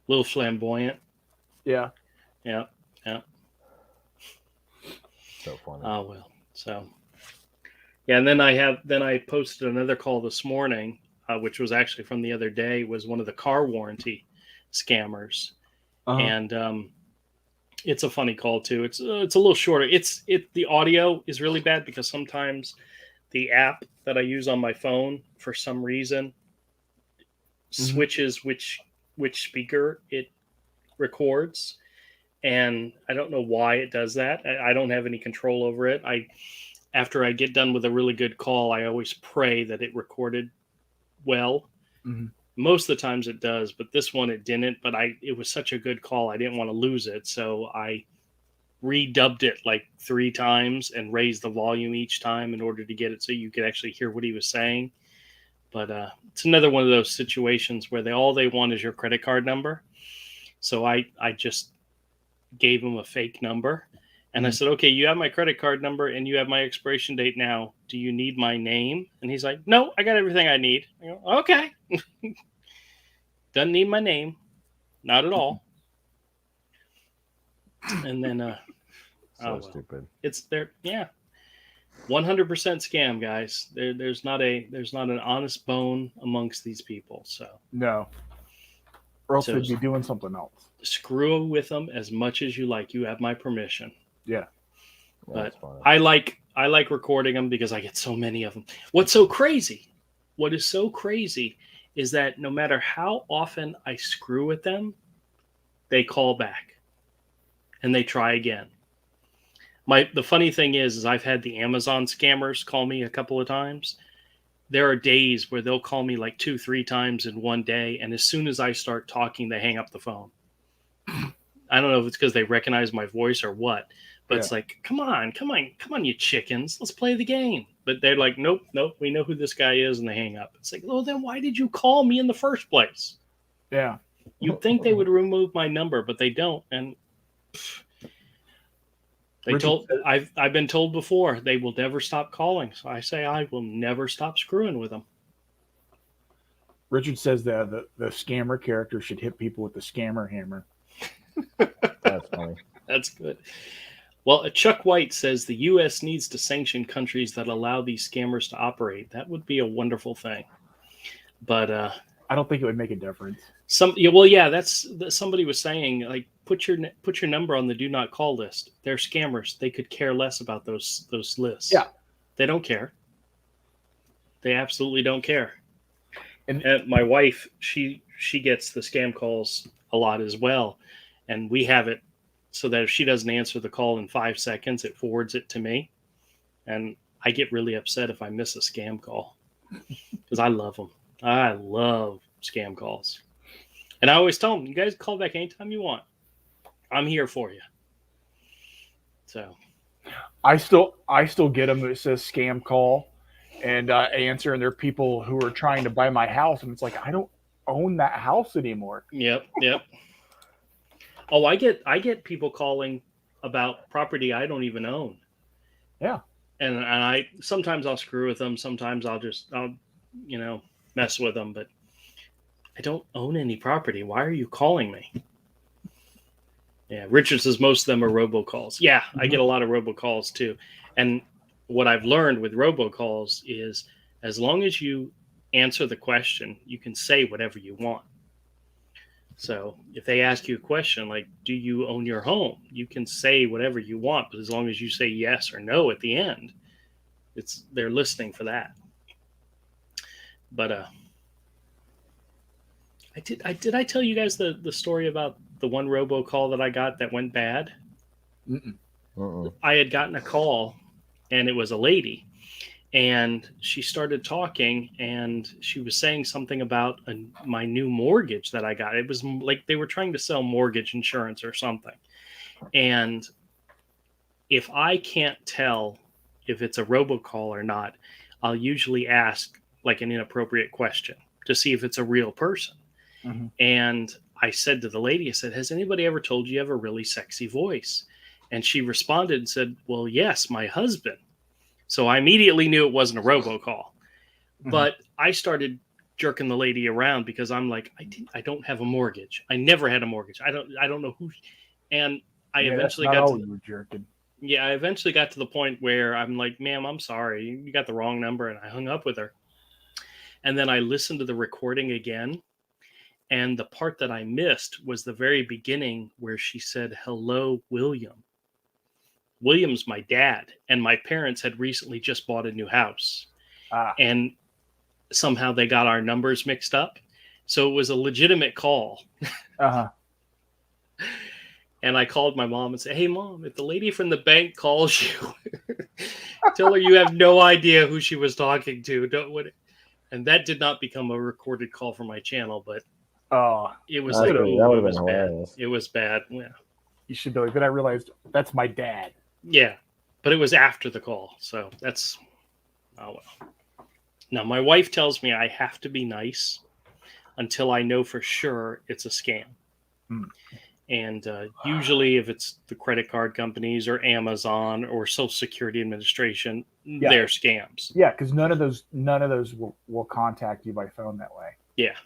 little flamboyant. Yeah. So funny. Oh well. So yeah, and then I posted another call this morning, which was actually from the other day. Was one of the car warranty scammers, and it's a funny call too. It's a little shorter. The audio is really bad because sometimes the app that I use on my phone for some reason switches which speaker it records, and I don't know why it does that. I don't have any control over it. After I get done with a really good call, I always pray that it recorded well. Most of the times it does, but this one it didn't. But it was such a good call, I didn't want to lose it, so I redubbed it like 3 times and raised the volume each time in order to get it so you could actually hear what he was saying. But it's another one of those situations where all they want is your credit card number. So I just gave him a fake number, and I said, okay, you have my credit card number and you have my expiration date now. Do you need my name? And he's like, no, I got everything I need. I go, okay. Doesn't need my name. Not at all. And then, stupid. It's there. Yeah. 100% scam, guys. There's not an honest bone amongst these people. So no, or else they'd be doing something else. Screw with them as much as you like. You have my permission. Yeah. But I like recording them because I get so many of them. What is so crazy is that no matter how often I screw with them, they call back and they try again. The funny thing is I've had the Amazon scammers call me a couple of times. There are days where they'll call me like 2-3 times in one day, and as soon as I start talking, they hang up the phone. I don't know if it's because they recognize my voice or what, but it's like, come on, you chickens, let's play the game. But they're like, nope, we know who this guy is, and they hang up. It's like, well, then why did you call me in the first place? Yeah. You'd think they would remove my number, but they don't. And I've been told before they will never stop calling. So I say I will never stop screwing with them. Richard says that the scammer character should hit people with the scammer hammer. That's funny. That's good. Well, Chuck White says the U.S. needs to sanction countries that allow these scammers to operate. That would be a wonderful thing. But I don't think it would make a difference. Somebody was saying, like, put your number on the do not call list. They're scammers. They could care less about those lists. Yeah, they don't care. They absolutely don't care. And my wife, she gets the scam calls a lot as well, and we have it so that if she doesn't answer the call in 5 seconds, it forwards it to me, and I get really upset if I miss a scam call because I love them. I love scam calls. And I always tell them, you guys call back anytime you want. I'm here for you. So I still get them that says scam call and answer, and there are people who are trying to buy my house, and it's like, I don't own that house anymore. Yep. Oh, I get people calling about property I don't even own. Yeah. And I sometimes I'll screw with them, sometimes I'll mess with them, but I don't own any property. Why are you calling me? Yeah, Richard says most of them are robocalls. Yeah, I get a lot of robocalls too. And what I've learned with robocalls is as long as you answer the question, you can say whatever you want. So if they ask you a question like, do you own your home? You can say whatever you want, but as long as you say yes or no at the end, they're listening for that. But Did I tell you guys the story about the one robocall that I got that went bad? I had gotten a call, and it was a lady, and she started talking, and she was saying something about my new mortgage that I got. It was like they were trying to sell mortgage insurance or something. And if I can't tell if it's a robocall or not, I'll usually ask like an inappropriate question to see if it's a real person. Mm-hmm. And I said to the lady, I said, has anybody ever told you have a really sexy voice? And she responded and said, well, yes, my husband. So I immediately knew it wasn't a robocall. Mm-hmm. But I started jerking the lady around because I'm like, I don't have a mortgage. I never had a mortgage. I don't know who. And I eventually got to you jerking. Yeah, I eventually got to the point where I'm like, ma'am, I'm sorry. You got the wrong number. And I hung up with her. And then I listened to the recording again. And the part that I missed was the very beginning where she said, hello, William. William's my dad. And my parents had recently just bought a new house. And somehow they got our numbers mixed up. So it was a legitimate call. Uh-huh. And I called my mom and said, hey, Mom, if the lady from the bank calls you, tell her you have no idea who she was talking to. And that did not become a recorded call for my channel, but it was like, that would have been bad. hilarious. It was bad. Yeah. You should be like, then I realized that's my dad. Yeah. But it was after the call. So that's, oh well. Now, my wife tells me I have to be nice until I know for sure it's a scam. And usually if it's the credit card companies or Amazon or Social Security Administration, they're scams. Yeah, because none of those will contact you by phone that way. Yeah.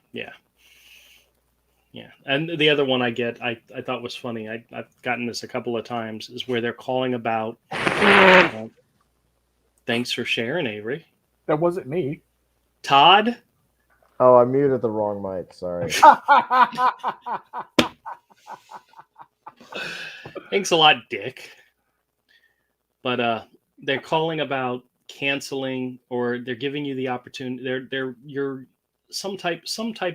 And the other one I get, I thought was funny. I've gotten this a couple of times, is where they're calling about. Thanks for sharing, Avery. That wasn't me. Todd? Oh, I muted the wrong mic. Sorry. Thanks a lot, Dick. But they're calling about canceling, or they're giving you the opportunity. You're some type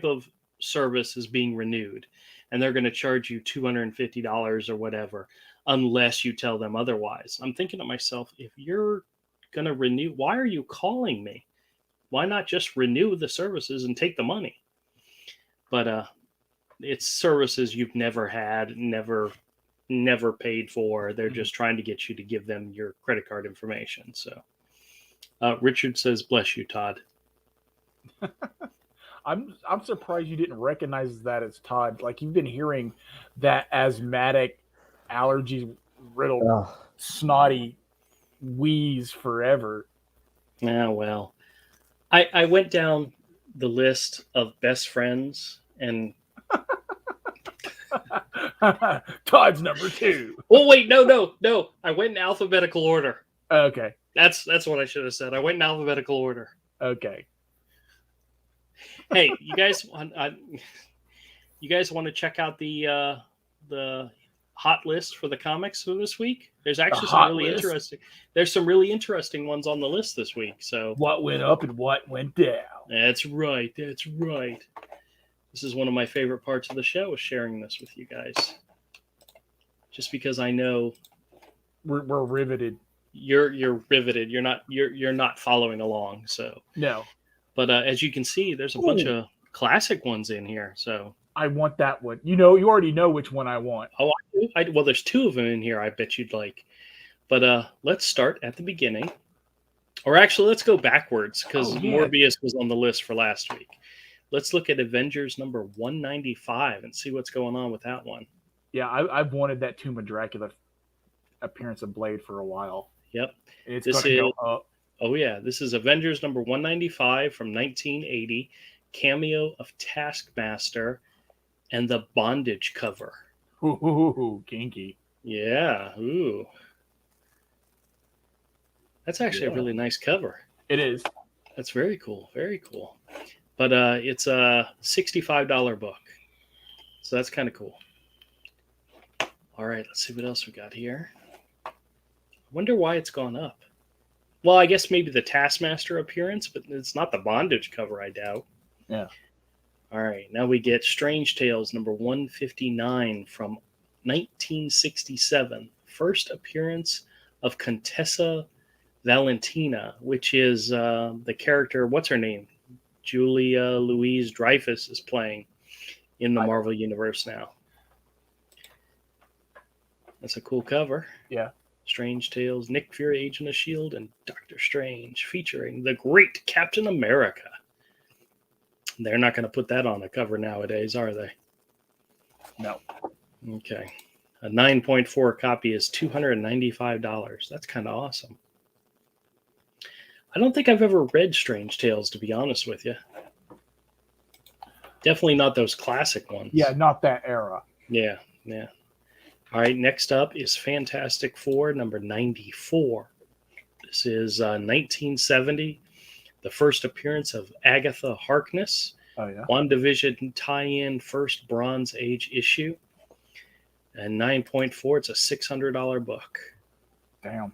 of service is being renewed, and they're going to charge you $250 or whatever unless you tell them otherwise. I'm thinking to myself, if you're going to renew, why are you calling me? Why not just renew the services and take the money? But it's services you've never had, never paid for. They're just trying to get you to give them your credit card information. So Richard says, bless you, Todd. I'm surprised you didn't recognize that as Todd. Like, you've been hearing that asthmatic, allergy riddled, snotty wheeze forever. Yeah, well, I went down the list of best friends, and Todd's number 2. Oh wait, no. I went in alphabetical order. Okay. That's what I should have said. I went in alphabetical order. Okay. Hey, you guys want to check out the hot list for the comics for this week? There's actually some really interesting ones on the list this week. So what went up and what went down? That's right. This is one of my favorite parts of the show, is sharing this with you guys. Just because I know we're riveted. You're riveted. You're not following along. So no. But as you can see, there's a bunch of classic ones in here. So I want that one. You already know which one I want. Oh, well, there's 2 of them in here I bet you'd like. But let's start at the beginning. Or actually, let's go backwards, because Morbius was on the list for last week. Let's look at Avengers number 195 and see what's going on with that one. Yeah, I've wanted that Tuma Dracula appearance of Blade for a while. Yep. And it's going to go up. Oh, yeah. This is Avengers number 195 from 1980. Cameo of Taskmaster and the Bondage cover. Ooh, kinky. Yeah. Ooh. That's actually a really nice cover. It is. That's very cool. Very cool. But it's a $65 book. So that's kind of cool. All right. Let's see what else we got here. I wonder why it's gone up. Well, I guess maybe the Taskmaster appearance, but it's not the Bondage cover, I doubt. Yeah. All right, now we get Strange Tales number 159 from 1967. First appearance of Contessa Valentina, which is the character, what's her name? Julia Louise Dreyfus is playing in the Marvel Universe now. That's a cool cover. Yeah. Strange Tales, Nick Fury, Agent of S.H.I.E.L.D., and Doctor Strange, featuring the great Captain America. They're not going to put that on a cover nowadays, are they? No. Okay. A 9.4 copy is $295. That's kind of awesome. I don't think I've ever read Strange Tales, to be honest with you. Definitely not those classic ones. Yeah, not that era. Yeah. All right, next up is Fantastic Four, number 94. This is 1970, the first appearance of Agatha Harkness. Oh, yeah. WandaVision tie-in, first Bronze Age issue. And 9.4, it's a $600 book. Damn.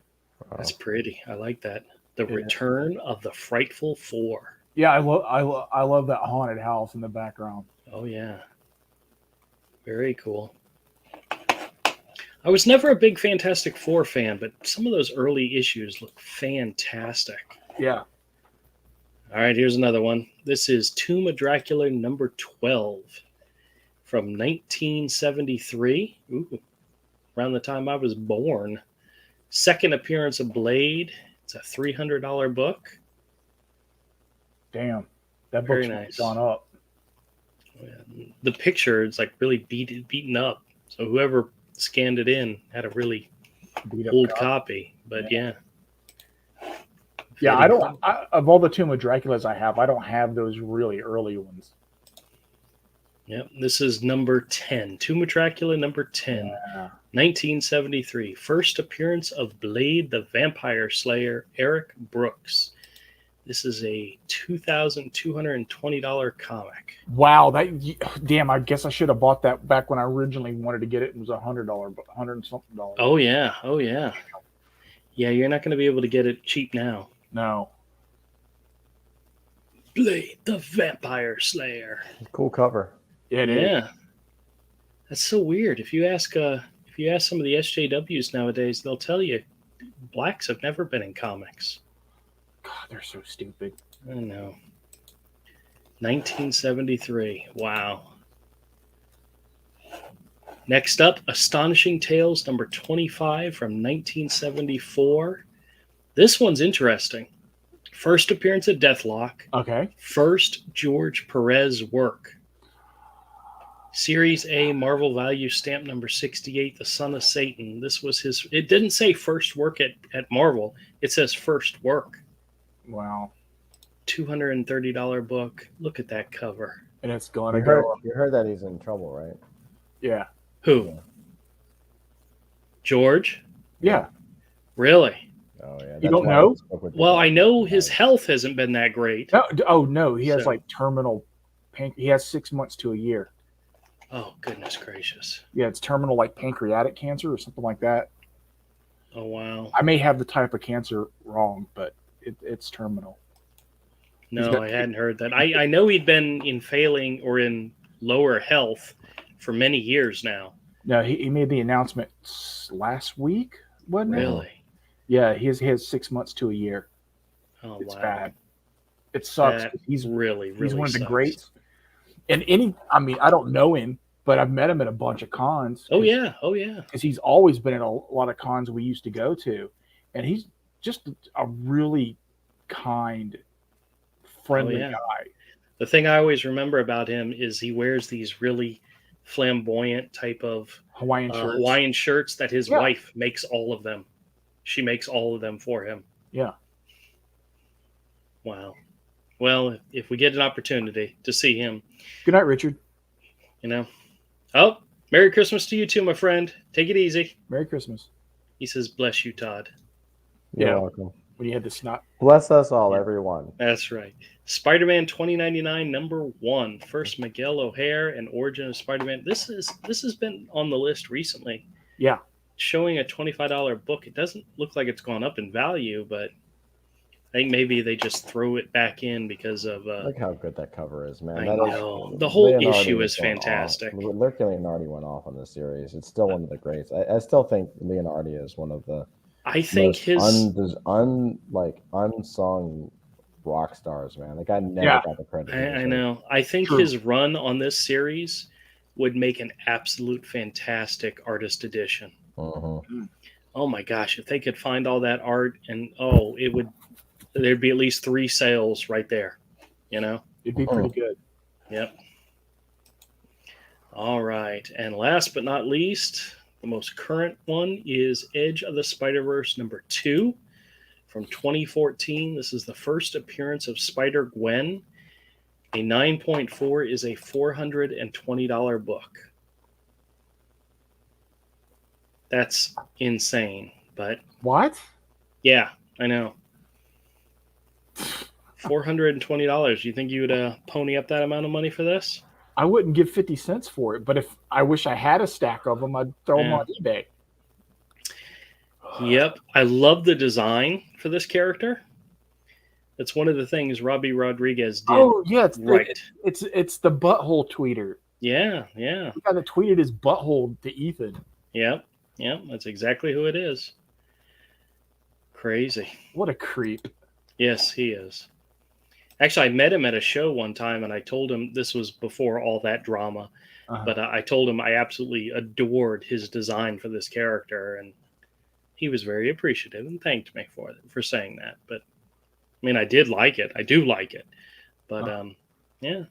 That's pretty. I like that. The Return of the Frightful Four. Yeah, I love that haunted house in the background. Oh, yeah. Very cool. I was never a big Fantastic Four fan, but some of those early issues look fantastic. Yeah. All right, here's another one. This is Tuma Dracula number 12 from 1973. Ooh, around the time I was born. Second appearance of Blade. It's a $300 book. Damn. That Very book's nice. gone up. The picture is like really beaten up. So whoever scanned it in had a really old copy. But yeah. Yeah, of all the Tomb of Draculas I have, I don't have those really early ones. Yep, this is number 10. Tuma Dracula number 10. Yeah. 1973. First appearance of Blade the Vampire Slayer, Eric Brooks. This is a $2,220 comic. Wow, damn! I guess I should have bought that back when I originally wanted to get it. It was $100, $100 and something. Oh yeah. Yeah, you're not going to be able to get it cheap now. No. Blade the Vampire Slayer. Cool cover. It is. Yeah. That's so weird. If you ask some of the SJWs nowadays, they'll tell you blacks have never been in comics. God, they're so stupid. I know. 1973. Wow. Next up, Astonishing Tales number 25 from 1974. This one's interesting. First appearance of Deathlock. Okay. First George Perez work. Series A, Marvel Value Stamp number 68, The Son of Satan. This was his... It didn't say first work at Marvel. It says first work. Wow. $230 book. Look at that cover. And it's going to go up. You heard that he's in trouble, right? Yeah. Who? Yeah. George? Yeah. Really? Oh, yeah. You don't know? Well, I know his health hasn't been that great. No, oh, no. He has like terminal... He has 6 months to a year. Oh, goodness gracious. Yeah, it's terminal like pancreatic cancer or something like that. Oh, wow. I may have the type of cancer wrong, but it's terminal. No, I hadn't heard that. I know he'd been in failing or in lower health for many years now. No, he made the announcement last week, wasn't it? Really? Yeah, he has 6 months to a year. Oh, It's wow. bad. It sucks. That He's really he's one of the sucks. greats. And I don't know him, but I've met him at a bunch of cons. Oh, yeah. Because he's always been at a lot of cons we used to go to. And he's just a really kind, friendly guy. The thing I always remember about him is he wears these really flamboyant type of Hawaiian shirts that his wife makes all of them. She makes all of them for him. Yeah. Wow. Well, if we get an opportunity to see him. Good night, Richard. Oh, Merry Christmas to you too, my friend. Take it easy. Merry Christmas. He says, bless you, Todd. You're welcome. When you had the snot. Bless us all, everyone. That's right. Spider-Man 2099 number 1. First Miguel O'Hare and Origin of Spider-Man. This has been on the list recently. Yeah. Showing a $25 book. It doesn't look like it's gone up in value, but I think maybe they just throw it back in because of. Look how good that cover is, man. I That know. The whole Leonardi issue is going off. fantastic. Leonardi went off on this series. It's still one of the greats. I still think Leonardi is one of the I think most unsung rock stars, man. The guy never got the credit. I know. I think his run on this series would make an absolute fantastic artist edition. Oh my gosh, if they could find all that art and there'd be at least 3 sales right there. It'd be pretty good. Yep. All right. And last but not least, the most current one is Edge of the Spider-Verse #2 from 2014. This is the first appearance of Spider-Gwen. A 9.4 is a $420 book. That's insane. But what? Yeah, I know. $420. You think you would pony up that amount of money for this? I wouldn't give 50 cents for it, but if I wish I had a stack of them, I'd throw them on eBay. Yep. I love the design for this character. That's one of the things Robbie Rodriguez did. Oh, yeah. It's the butthole tweeter. Yeah. The guy that tweeted his butthole to Ethan. Yep. That's exactly who it is. Crazy. What a creep. Yes, he is. Actually, I met him at a show one time, and I told him this was before all that drama. But I told him I absolutely adored his design for this character, and he was very appreciative and thanked me for saying that. But I mean, I did like it. I do like it. But yeah,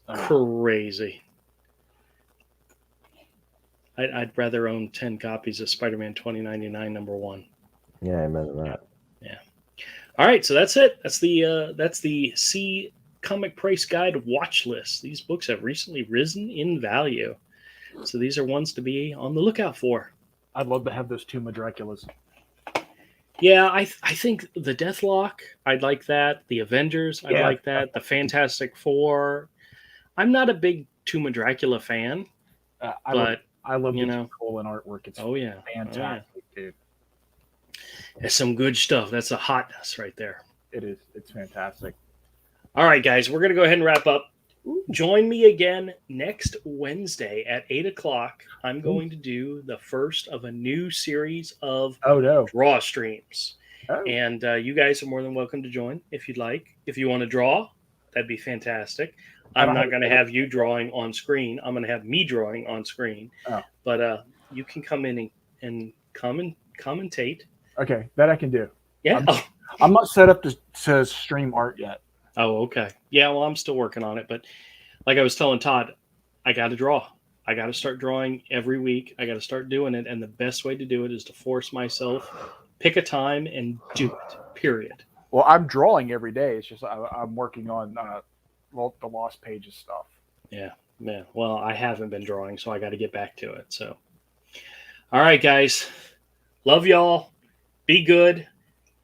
crazy. I'd rather own 10 copies of Spider-Man 2099 #1. Yeah, I remember that. Yeah. All right, so that's it. That's the C Comic Price Guide watch list. These books have recently risen in value, so these are ones to be on the lookout for. I'd love to have those Tuma Draculas. Yeah, I think the Deathlock, I'd like that. The Avengers, I'd like that. The Fantastic Four. I'm not a big Tuma Dracula fan, but I love the Colin artwork. It's fantastic, dude. It's some good stuff. That's a hotness right there. It is. It's fantastic. All right, guys, we're going to go ahead and wrap up. Join me again next Wednesday at 8 o'clock. I'm going to do the first of a new series of draw streams. And you guys are more than welcome to join if you'd like. If you want to draw, that'd be fantastic. I'm not going to have you drawing on screen. I'm going to have me drawing on screen. But you can come in and commentate. Okay, that I can do. Yeah. I'm not set up to stream art yet. Oh, okay. Yeah, well, I'm still working on it. But like I was telling Todd, I got to draw. I got to start drawing every week. I got to start doing it. And the best way to do it is to force myself, pick a time and do it, period. Well, I'm drawing every day. It's just I'm working on the Lost Pages stuff. Yeah. Well, I haven't been drawing, so I got to get back to it. So, all right, guys. Love y'all. Be good.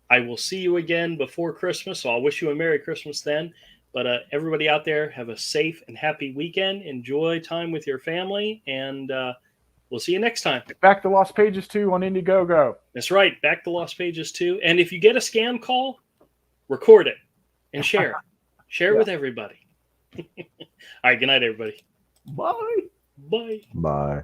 I will see you again before Christmas, so I'll wish you a Merry Christmas then. But everybody out there, have a safe and happy weekend. Enjoy time with your family, and we'll see you next time. Back to Lost Pages 2 on Indiegogo. That's right. Back to Lost Pages 2. And if you get a scam call, record it and share it. Share it with everybody. All right. Good night, everybody. Bye. Bye. Bye.